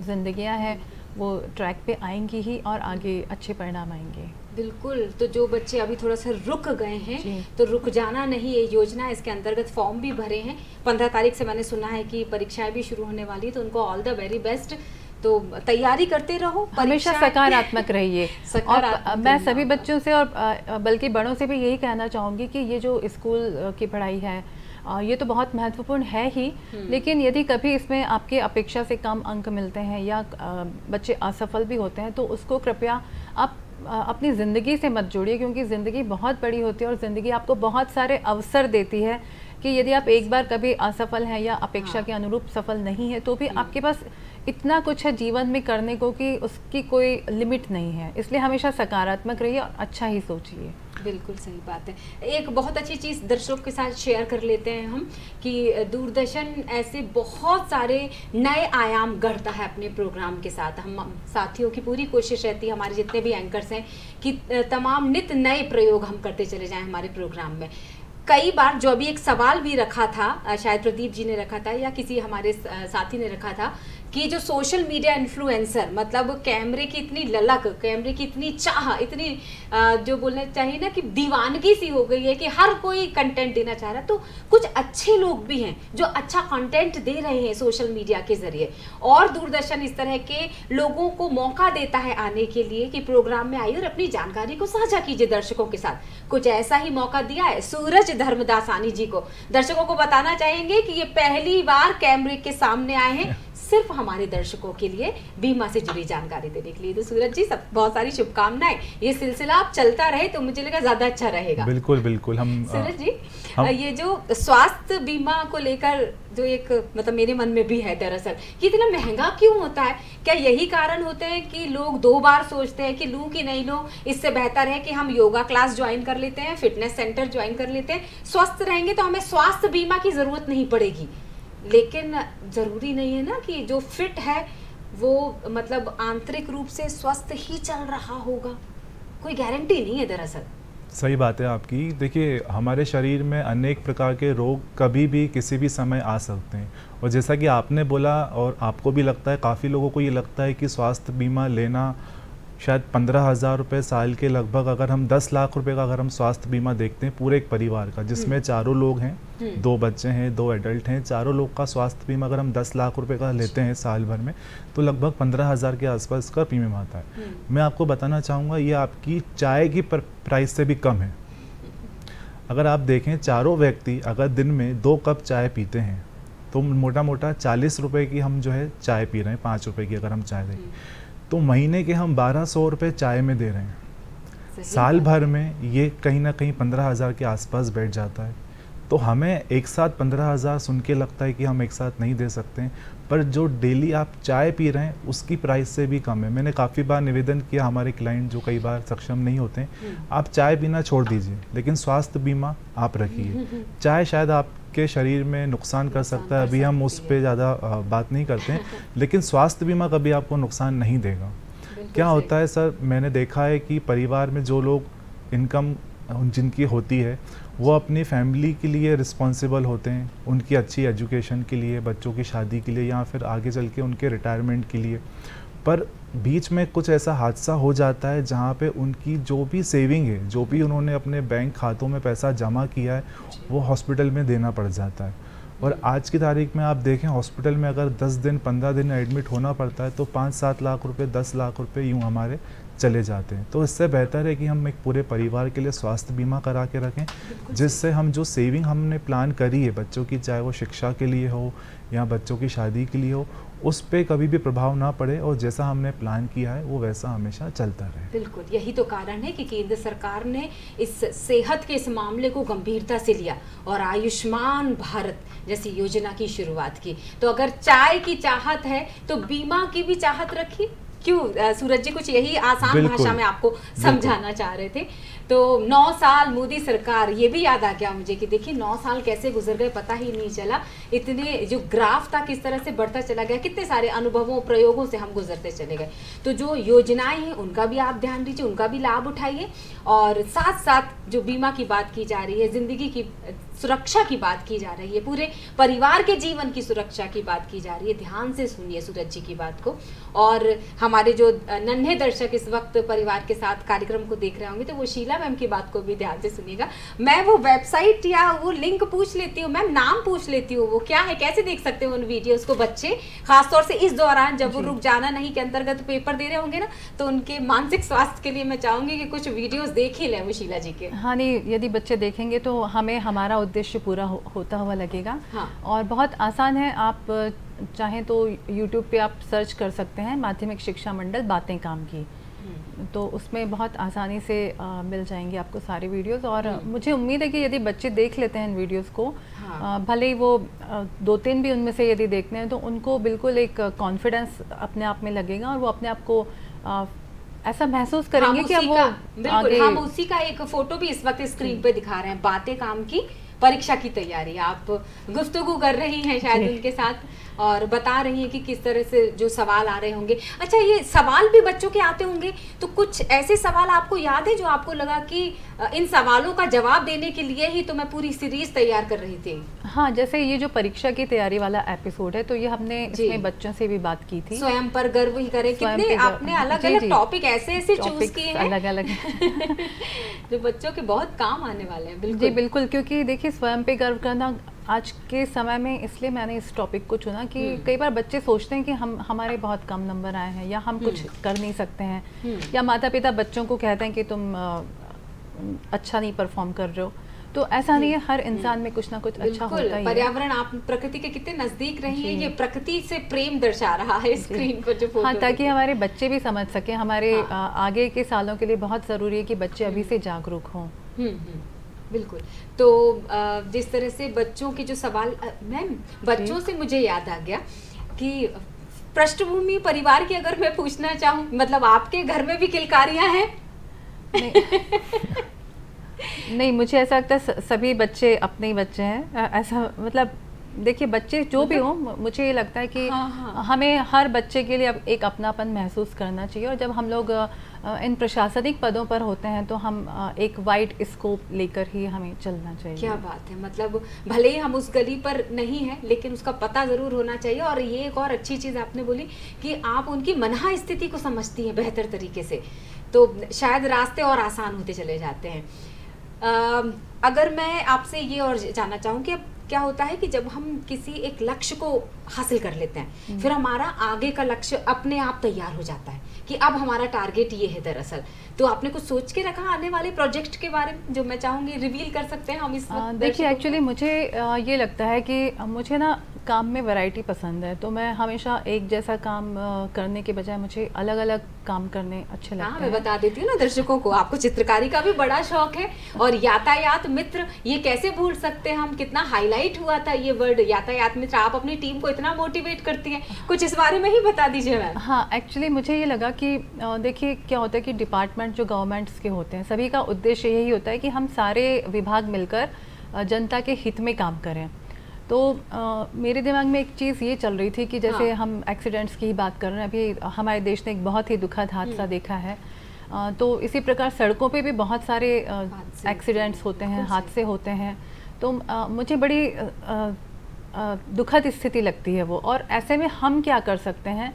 ज़िंदगियाँ हैं वो ट्रैक पे आएंगी ही और आगे अच्छे परिणाम आएंगे। बिल्कुल। तो जो बच्चे अभी थोड़ा सा रुक गए हैं तो रुक जाना नहीं, ये योजना इसके अंतर्गत फॉर्म भी भरे हैं। 15 तारीख से मैंने सुना है कि परीक्षाएं भी शुरू होने वाली, तो उनको ऑल द वेरी बेस्ट। तो तैयारी करते रहो, हमेशा सकारात्मक रहिए। और मैं सभी बच्चों से और बल्कि बड़ों से भी यही कहना चाहूँगी कि ये जो स्कूल की पढ़ाई है ये तो बहुत महत्वपूर्ण है ही, लेकिन यदि कभी इसमें आपके अपेक्षा से कम अंक मिलते हैं या बच्चे असफल भी होते हैं तो उसको कृपया आप अपनी ज़िंदगी से मत जोड़िए, क्योंकि ज़िंदगी बहुत बड़ी होती है और ज़िंदगी आपको बहुत सारे अवसर देती है कि यदि आप एक बार कभी असफल हैं या अपेक्षा के अनुरूप सफल नहीं है तो भी आपके पास इतना कुछ है जीवन में करने को कि उसकी कोई लिमिट नहीं है। इसलिए हमेशा सकारात्मक रहिए और अच्छा ही सोचिए। बिल्कुल सही बात है। एक बहुत अच्छी चीज़ दर्शकों के साथ शेयर कर लेते हैं हम कि दूरदर्शन ऐसे बहुत सारे नए आयाम गढ़ता है अपने प्रोग्राम के साथ। हम साथियों की पूरी कोशिश रहती है, हमारे जितने भी एंकर्स हैं, कि तमाम नित नए प्रयोग हम करते चले जाएं हमारे प्रोग्राम में। कई बार जो अभी एक सवाल भी रखा था, शायद प्रदीप जी ने रखा था या किसी हमारे साथी ने रखा था, कि जो सोशल मीडिया इन्फ्लुएंसर, मतलब कैमरे की इतनी ललक, कैमरे की इतनी चाह, इतनी जो बोलना चाहिए ना कि दीवानगी सी हो गई है कि हर कोई कंटेंट देना चाह रहा है। तो कुछ अच्छे लोग भी हैं जो अच्छा कंटेंट दे रहे हैं सोशल मीडिया के जरिए, और दूरदर्शन इस तरह के लोगों को मौका देता है आने के लिए कि प्रोग्राम में आइए और अपनी जानकारी को साझा कीजिए दर्शकों के साथ। कुछ ऐसा ही मौका दिया है सूरज धर्मदासानी जी को। दर्शकों को बताना चाहेंगे कि ये पहली बार कैमरे के सामने आए हैं सिर्फ हमारे दर्शकों के लिए बीमा से जुड़ी जानकारी देने के लिए। तो सूरज जी सब बहुत सारी शुभकामनाएं, ये सिलसिला आप चलता रहे तो मुझे लगा ज्यादा अच्छा रहेगा। बिल्कुल बिल्कुल। हम सूरज जी ये जो स्वास्थ्य बीमा को लेकर जो एक मतलब मेरे मन में भी है दरअसल कि इतना महंगा क्यों होता है? क्या यही कारण होते हैं कि लोग 2 बार सोचते हैं कि लूं कि नहीं लूं? इससे बेहतर है कि हम योगा क्लास ज्वाइन कर लेते हैं, फिटनेस सेंटर ज्वाइन कर लेते हैं, स्वस्थ रहेंगे तो हमें स्वास्थ्य बीमा की जरूरत नहीं पड़ेगी। लेकिन जरूरी नहीं है ना कि जो फिट है वो मतलब आंतरिक रूप से स्वस्थ ही चल रहा होगा, कोई गारंटी नहीं है दरअसल। सही बात है आपकी। देखिए हमारे शरीर में अनेक प्रकार के रोग कभी भी किसी भी समय आ सकते हैं, और जैसा कि आपने बोला और आपको भी लगता है, काफ़ी लोगों को ये लगता है कि स्वास्थ्य बीमा लेना शायद 15,000 रुपये साल के लगभग, अगर हम 10 लाख रुपए का अगर हम स्वास्थ्य बीमा देखते हैं पूरे एक परिवार का, जिसमें चारों लोग हैं, 2 बच्चे हैं, 2 एडल्ट हैं, चारों लोग का स्वास्थ्य बीमा अगर हम 10 लाख रुपए का लेते हैं साल भर में तो लगभग 15,000 के आसपास का प्रीमियम आता है। मैं आपको बताना चाहूँगा ये आपकी चाय की प्राइस से भी कम है। अगर आप देखें चारों व्यक्ति अगर दिन में 2 कप चाय पीते हैं तो मोटा मोटा 40 रुपये की हम जो है चाय पी रहे हैं, 5 रुपये की अगर हम चाय दें तो महीने के हम 1200 रुपये चाय में दे रहे हैं। साल भर में ये कहीं ना कहीं 15,000 के आसपास बैठ जाता है। तो हमें एक साथ 15,000 सुन के लगता है कि हम एक साथ नहीं दे सकते हैं, पर जो डेली आप चाय पी रहे हैं उसकी प्राइस से भी कम है। मैंने काफ़ी बार निवेदन किया हमारे क्लाइंट जो कई बार सक्षम नहीं होते हैं, आप चाय पीना छोड़ दीजिए लेकिन स्वास्थ्य बीमा आप रखिए। चाय शायद आपके शरीर में नुकसान कर सकता है, अभी हम उस पर ज़्यादा बात नहीं करते हैं, लेकिन स्वास्थ्य बीमा कभी आपको नुकसान नहीं देगा। क्या होता है सर, मैंने देखा है कि परिवार में जो लोग इनकम जिनकी होती है वो अपनी फैमिली के लिए रिस्पॉन्सिबल होते हैं, उनकी अच्छी एजुकेशन के लिए, बच्चों की शादी के लिए या फिर आगे चल के उनके रिटायरमेंट के लिए, पर बीच में कुछ ऐसा हादसा हो जाता है जहाँ पे उनकी जो भी सेविंग है, जो भी उन्होंने अपने बैंक खातों में पैसा जमा किया है, वो हॉस्पिटल में देना पड़ जाता है। और आज की तारीख में आप देखें हॉस्पिटल में अगर 10 दिन 15 दिन एडमिट होना पड़ता है तो 5-7 लाख रुपए 10 लाख रुपए यूँ हमारे चले जाते हैं। तो इससे बेहतर है कि हम एक पूरे परिवार के लिए स्वास्थ्य बीमा करा के रखें, जिससे हम जो सेविंग हमने प्लान करी है बच्चों की, चाहे वो शिक्षा के लिए हो या बच्चों की शादी के लिए हो, उस पर कभी भी प्रभाव ना पड़े और जैसा हमने प्लान किया है वो वैसा हमेशा चलता रहे। बिल्कुल, यही तो कारण है कि केंद्र सरकार ने इस सेहत के इस मामले को गंभीरता से लिया और आयुष्मान भारत जैसी योजना की शुरुआत की। तो अगर चाय की चाहत है तो बीमा की भी चाहत रखी क्यों? सूरज जी कुछ यही आसान भाषा में आपको समझाना चाह रहे थे। तो 9 साल मोदी सरकार, ये भी याद आ गया मुझे कि देखिए 9 साल कैसे गुजर गए पता ही नहीं चला। इतने जो ग्राफ था किस तरह से बढ़ता चला गया, कितने सारे अनुभवों प्रयोगों से हम गुजरते चले गए। तो जो योजनाएं हैं उनका भी आप ध्यान दीजिए, उनका भी लाभ उठाइए और साथ साथ जो बीमा की बात की जा रही है, जिंदगी की सुरक्षा की बात की जा रही है, पूरे परिवार के जीवन की सुरक्षा की बात की जा रही है, ध्यान से सुनिए सूरज जी की बात को। और हमारे जो नन्हे दर्शक इस वक्त परिवार के साथ कार्यक्रम को देख रहे होंगे तो वो शीला मैम की बात को भी ध्यान से सुनिएगा। मैं वो वेबसाइट या वो लिंक पूछ लेती हूँ, मैम नाम पूछ लेती हूँ, वो क्या है, कैसे देख सकते हो उन वीडियोस को बच्चे, खासतौर से इस दौरान जब वो रुक जाना नहीं के अंतर्गत पेपर दे रहे होंगे ना, तो उनके मानसिक स्वास्थ्य के लिए मैं चाहूंगी कि कुछ वीडियोस देख ही लें वो शीला जी के। हाँ नहीं, यदि बच्चे देखेंगे तो हमें हमारा उद्देश्य पूरा होता हुआ लगेगा। हाँ। और बहुत आसान है, आप चाहें तो YouTube पे आप सर्च कर सकते हैं माध्यमिक शिक्षा मंडल बातें काम की, तो उसमें बहुत आसानी से मिल जाएंगे आपको सारे वीडियोस। और मुझे उम्मीद है कि यदि बच्चे देख लेते हैं इन वीडियोस को, हाँ। भले ही वो 2-3 भी उनमें से यदि देखते हैं तो उनको बिल्कुल एक कॉन्फिडेंस अपने आप में लगेगा और वो अपने आप को ऐसा महसूस करेंगे कि अब वो बिल्कुल हम उसी का एक फोटो भी इस वक्त स्क्रीन पे दिखा रहे हैं। बातें काम की परीक्षा की तैयारी, आप गुफ्तगू कर रही हैं शायद उनके साथ और बता रही हैं कि किस तरह से जो सवाल आ रहे होंगे। अच्छा, ये सवाल भी बच्चों के आते होंगे, तो कुछ ऐसे सवाल आपको याद है जो आपको लगा कि इन सवालों का जवाब देने के लिए ही तो मैं पूरी सीरीज तैयार कर रही थी? हाँ, जैसे ये जो परीक्षा की तैयारी वाला एपिसोड है तो ये हमने इसमें बच्चों से भी बात की थी। स्वयं पर गर्व ही करें, कितने आपने अलग अलग टॉपिक ऐसे चूज किए हैं अलग अलग जो बच्चों के बहुत काम आने वाले हैं। बिल्कुल जी बिल्कुल, क्योंकि देखिए स्वयं पे गर्व करना आज के समय में, इसलिए मैंने इस टॉपिक को चुना कि कई बार बच्चे सोचते हैं कि हमारे बहुत कम नंबर आए हैं या हम कुछ कर नहीं सकते हैं, या माता पिता बच्चों को कहते हैं कि तुम अच्छा नहीं परफॉर्म कर रहे हो। तो ऐसा नहीं है, हर इंसान में कुछ ना कुछ अच्छा होता ही है। पर्यावरण, आप प्रकृति के कितने नजदीक रही हैं, ये प्रकृति से प्रेम दर्शा रहा है स्क्रीन पर जो फोटो। हाँ, ताकि हमारे बच्चे भी समझ सके, हमारे आगे के सालों के लिए बहुत जरूरी है कि बच्चे अभी से जागरूक हों। बिल्कुल। तो जिस तरह से बच्चों के जो सवाल, मैम बच्चों से मुझे याद आ गया कि पृष्ठभूमि परिवार की अगर मैं पूछना चाहूँ, मतलब आपके घर में भी किलकारियां हैं? नहीं, मुझे ऐसा लगता है सभी बच्चे अपने ही बच्चे हैं। ऐसा मतलब देखिए, बच्चे जो भी हों, मुझे ये लगता है कि हमें हर बच्चे के लिए एक अपनापन महसूस करना चाहिए। और जब हम लोग इन प्रशासनिक पदों पर होते हैं तो हम एक वाइड स्कोप लेकर ही हमें चलना चाहिए। क्या बात है, मतलब भले ही हम उस गली पर नहीं हैं लेकिन उसका पता ज़रूर होना चाहिए। और ये एक और अच्छी चीज़ आपने बोली कि आप उनकी मनहा स्थिति को समझती हैं बेहतर तरीके से, तो शायद रास्ते और आसान होते चले जाते हैं। अगर मैं आपसे ये और जानना चाहूँ कि क्या होता है कि जब हम किसी एक लक्ष्य को हासिल कर लेते हैं, फिर हमारा आगे का लक्ष्य अपने आप तैयार हो जाता है कि अब हमारा टारगेट ये है दरअसल। तो आपने कुछ सोच के रखा आने वाले प्रोजेक्ट के बारे में, जो मैं चाहूँगी रिवील कर सकते हैं हम इस वक्त? देखिए, एक्चुअली मुझे ये लगता है कि मुझे ना काम में वैरायटी पसंद है, तो मैं हमेशा एक जैसा काम करने के बजाय मुझे अलग अलग काम करने अच्छे लगते हैं। मैं बता देती हूँ ना दर्शकों को, आपको चित्रकारी का भी बड़ा शौक है और यातायात मित्र ये कैसे भूल सकते हैं हम, कितना हाईलाइट हुआ था ये वर्ड यातायात मित्र। आप अपनी टीम को इतना मोटिवेट करती हैं, कुछ इस बारे में ही बता दीजिए मैम। हाँ, एक्चुअली मुझे ये लगा कि देखिए क्या होता है कि डिपार्टमेंट जो गवर्नमेंट्स के होते हैं सभी का उद्देश्य यही होता है कि हम सारे विभाग मिलकर जनता के हित में काम करें। तो मेरे दिमाग में एक चीज़ ये चल रही थी कि जैसे हम एक्सीडेंट्स की ही बात कर रहे हैं, अभी हमारे देश ने एक बहुत ही दुखद हादसा देखा है, तो इसी प्रकार सड़कों पे भी बहुत सारे एक्सीडेंट्स होते हैं, हादसे होते हैं। तो मुझे बड़ी दुखद स्थिति लगती है वो, और ऐसे में हम क्या कर सकते हैं,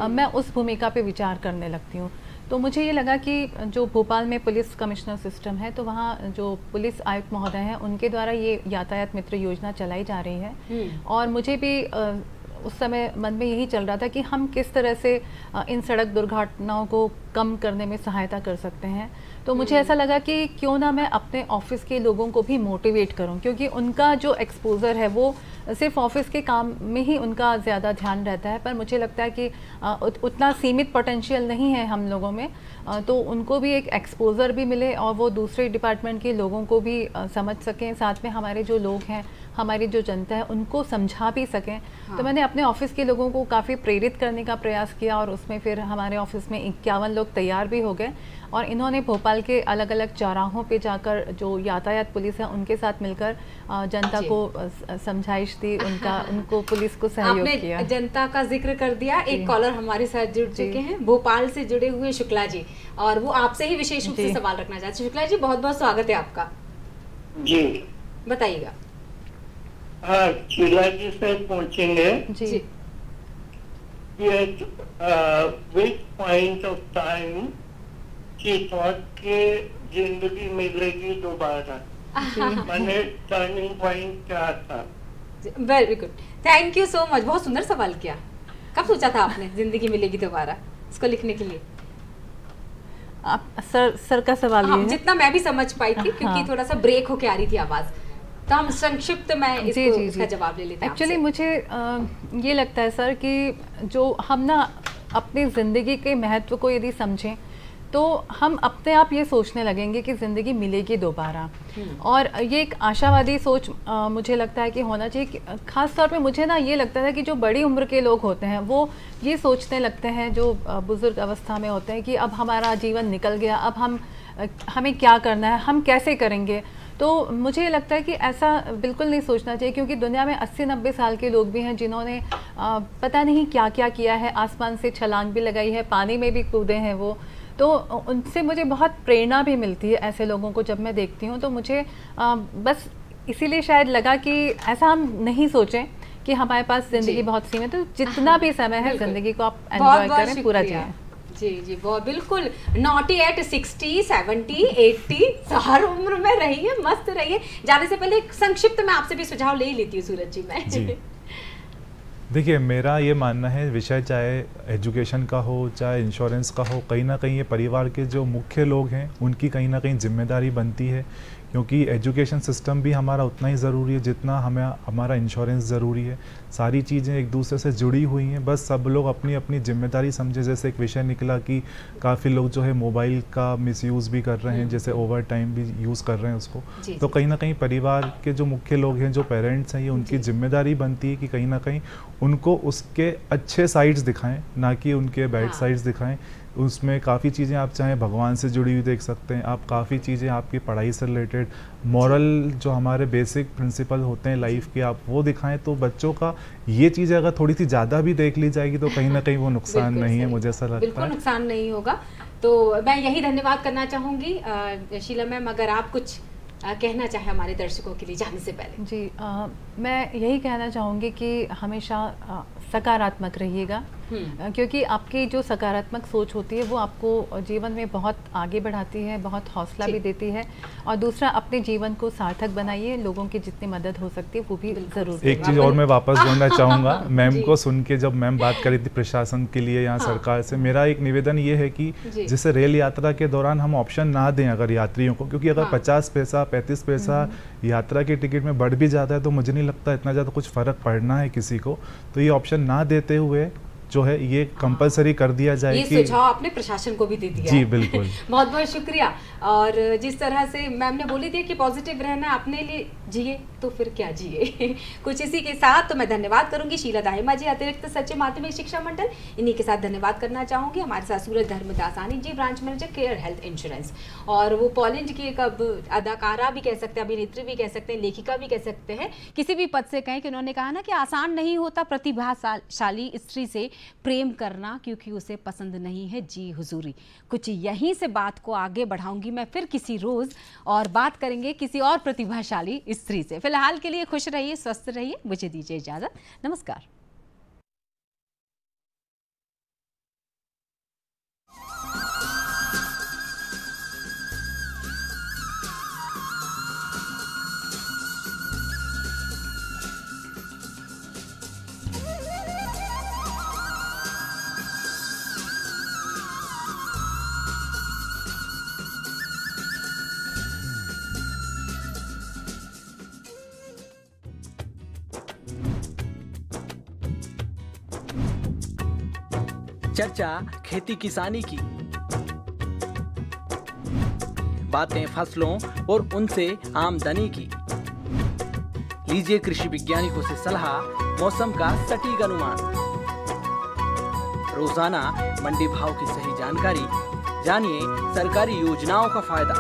मैं उस भूमिका पे विचार करने लगती हूँ। तो मुझे ये लगा कि जो भोपाल में पुलिस कमिश्नर सिस्टम है, तो वहाँ जो पुलिस आयुक्त महोदय हैं उनके द्वारा ये यातायात मित्र योजना चलाई जा रही है, और मुझे भी उस समय मन में यही चल रहा था कि हम किस तरह से इन सड़क दुर्घटनाओं को कम करने में सहायता कर सकते हैं। तो मुझे ऐसा लगा कि क्यों ना मैं अपने ऑफिस के लोगों को भी मोटिवेट करूं, क्योंकि उनका जो एक्सपोज़र है वो सिर्फ ऑफिस के काम में ही उनका ज़्यादा ध्यान रहता है, पर मुझे लगता है कि उतना सीमित पोटेंशियल नहीं है हम लोगों में, तो उनको भी एक एक्सपोज़र भी मिले और वो दूसरे डिपार्टमेंट के लोगों को भी समझ सकें, साथ में हमारे जो लोग हैं, हमारी जो जनता है उनको समझा भी सकें। तो मैंने अपने ऑफिस के लोगों को काफ़ी प्रेरित करने का प्रयास किया, और उसमें फिर हमारे ऑफिस में 51 लोग तैयार भी हो गए, और इन्होंने भोपाल के अलग अलग चौराहों पे जाकर जो यातायात पुलिस है उनके साथ मिलकर जनता को समझाइश दी, उनको पुलिस को सहयोग किया। जनता का जिक्र कर दिया। एक कॉलर हमारे साथ जुड़ चुके हैं, भोपाल से जुड़े हुए शुक्ला जी, और वो आपसे ही विशेष रूप से सवाल रखना चाहते हैं। शुक्ला जी, बहुत बहुत स्वागत है आपका जी, बताइएगा। हाँ, शीला जी से पूछेंगे जी, which point of time she thought कि जिंदगी मिलेगी दोबारा, मैंने टर्निंग पॉइंट क्या था? Very good, thank you so much, बहुत सुंदर सवाल किया। कब सोचा था आपने जिंदगी मिलेगी दोबारा इसको लिखने के लिए? आप सर का सवाल ये है? जितना मैं भी समझ पाई थी, क्योंकि थोड़ा सा ब्रेक होके आ रही थी आवाज़, तो हम संक्षिप्त में इसका जवाब ले लेते हैं। एक्चुअली मुझे ये लगता है सर कि जो हम ना अपनी ज़िंदगी के महत्व को यदि समझें तो हम अपने आप ये सोचने लगेंगे कि ज़िंदगी मिलेगी दोबारा, और ये एक आशावादी सोच मुझे लगता है कि होना चाहिए। ख़ास तौर पे मुझे ना ये लगता है कि जो बड़ी उम्र के लोग होते हैं वो ये सोचने लगते हैं, जो बुज़ुर्ग अवस्था में होते हैं, कि अब हमारा जीवन निकल गया, अब हमें क्या करना है, हम कैसे करेंगे। तो मुझे लगता है कि ऐसा बिल्कुल नहीं सोचना चाहिए, क्योंकि दुनिया में 80-90 साल के लोग भी हैं जिन्होंने पता नहीं क्या क्या किया है, आसमान से छलांग भी लगाई है, पानी में भी कूदे हैं वो। तो उनसे मुझे बहुत प्रेरणा भी मिलती है, ऐसे लोगों को जब मैं देखती हूँ। तो मुझे बस इसीलिए शायद लगा कि ऐसा हम नहीं सोचें कि हमारे पास ज़िंदगी बहुत सीमित है, तो जितना भी समय है ज़िंदगी को आप एंजॉय करें, पूरा जिएं। जी, बहुत बिल्कुल। नॉटी एट 60, 70, 80 हर उम्र में रहिए, मस्त रहिए। जाने से पहले संक्षिप्त में आपसे भी सुझाव ले ही लेती हूँ सूरज जी मैं। जी। देखिए, मेरा ये मानना है, विषय चाहे एजुकेशन का हो चाहे इंश्योरेंस का हो, कहीं ना कहीं ये परिवार के जो मुख्य लोग हैं उनकी कहीं ना कहीं जिम्मेदारी बनती है, क्योंकि एजुकेशन सिस्टम भी हमारा उतना ही ज़रूरी है जितना हमारा इंश्योरेंस ज़रूरी है। सारी चीज़ें एक दूसरे से जुड़ी हुई हैं, बस सब लोग अपनी अपनी जिम्मेदारी समझे। जैसे एक विषय निकला कि काफ़ी लोग जो है मोबाइल का मिसयूज़ भी कर रहे हैं, जैसे ओवर टाइम भी यूज़ कर रहे हैं उसको। तो कहीं ना कहीं परिवार के जो मुख्य लोग हैं, जो पेरेंट्स हैं, ये उनकी जिम्मेदारी बनती है कि कहीं ना कहीं उनको उसके अच्छे साइड्स दिखाएं, ना कि उनके बैड साइड्स दिखाएं। उसमें काफ़ी चीज़ें आप चाहें भगवान से जुड़ी हुई देख सकते हैं, आप काफ़ी चीज़ें आपकी पढ़ाई से रिलेटेड, मॉरल जो हमारे बेसिक प्रिंसिपल होते हैं लाइफ के, आप वो दिखाएं। तो बच्चों का ये चीज़ें अगर थोड़ी सी ज़्यादा भी देख ली जाएगी तो कहीं ना कहीं वो नुकसान नहीं है, मुझे ऐसा लगता है। बिल्कुल नुकसान नहीं होगा। तो मैं यही धन्यवाद करना चाहूँगी। शीला मैम, अगर आप कुछ कहना चाहे हमारे दर्शकों के लिए जाने से पहले। जी, मैं यही कहना चाहूँगी कि हमेशा सकारात्मक रहिएगा, क्योंकि आपकी जो सकारात्मक सोच होती है वो आपको जीवन में बहुत आगे बढ़ाती है, बहुत हौसला भी देती है। और दूसरा, अपने जीवन को सार्थक बनाइए, लोगों की जितनी मदद हो सकती है वो भी ज़रूर। एक चीज़ और मैं वापस जोड़ना चाहूँगा, मैम को सुन के, जब मैम बात करी थी प्रशासन के लिए यहाँ सरकार से, मेरा एक निवेदन ये है कि जैसे रेल यात्रा के दौरान हम ऑप्शन ना दें अगर यात्रियों को, क्योंकि अगर 50 पैसा 35 पैसा यात्रा के टिकट में बढ़ भी जाता है तो मुझे नहीं लगता इतना ज़्यादा कुछ फ़र्क पड़ना है किसी को। तो ये ऑप्शन ना देते हुए जो है ये कंपलसरी कर दिया जाए। ये सुझाव आपने प्रशासन को भी दे दिया। जी बिल्कुल। बहुत बहुत शुक्रिया। और जिस तरह से मैम ने बोली थी कि पॉजिटिव रहना, अपने लिए जिए तो फिर क्या जिए कुछ इसी के साथ तो मैं धन्यवाद करूंगी शीला दाहिमा जी, अतिरिक्त सचिव माध्यमिक शिक्षा मंडल, इन्हीं के साथ धन्यवाद करना चाहूंगी। हमारे साथ Suraj Dharmdasani ji, branch manager care health insurance, और वो पोलैंड की एक अदाकारा भी कह सकते हैं, अभिनेत्री भी कह सकते हैं, लेखिका भी कह सकते हैं, किसी भी पद से कहें कि उन्होंने कहा ना कि आसान नहीं होता प्रतिभाशाली स्त्री से प्रेम करना, क्योंकि उसे पसंद नहीं है जी हुजूरी। कुछ यहीं से बात को आगे बढ़ाऊंगी मैं फिर किसी रोज, और बात करेंगे किसी और प्रतिभाशाली स्त्री से। फिलहाल के लिए खुश रहिए, स्वस्थ रहिए, मुझे दीजिए इजाजत, नमस्कार। चर्चा खेती किसानी की, बातें फसलों और उनसे आमदनी की। लीजिए कृषि वैज्ञानिकों से सलाह, मौसम का सटीक अनुमान, रोजाना मंडी भाव की सही जानकारी, जानिए सरकारी योजनाओं का फायदा।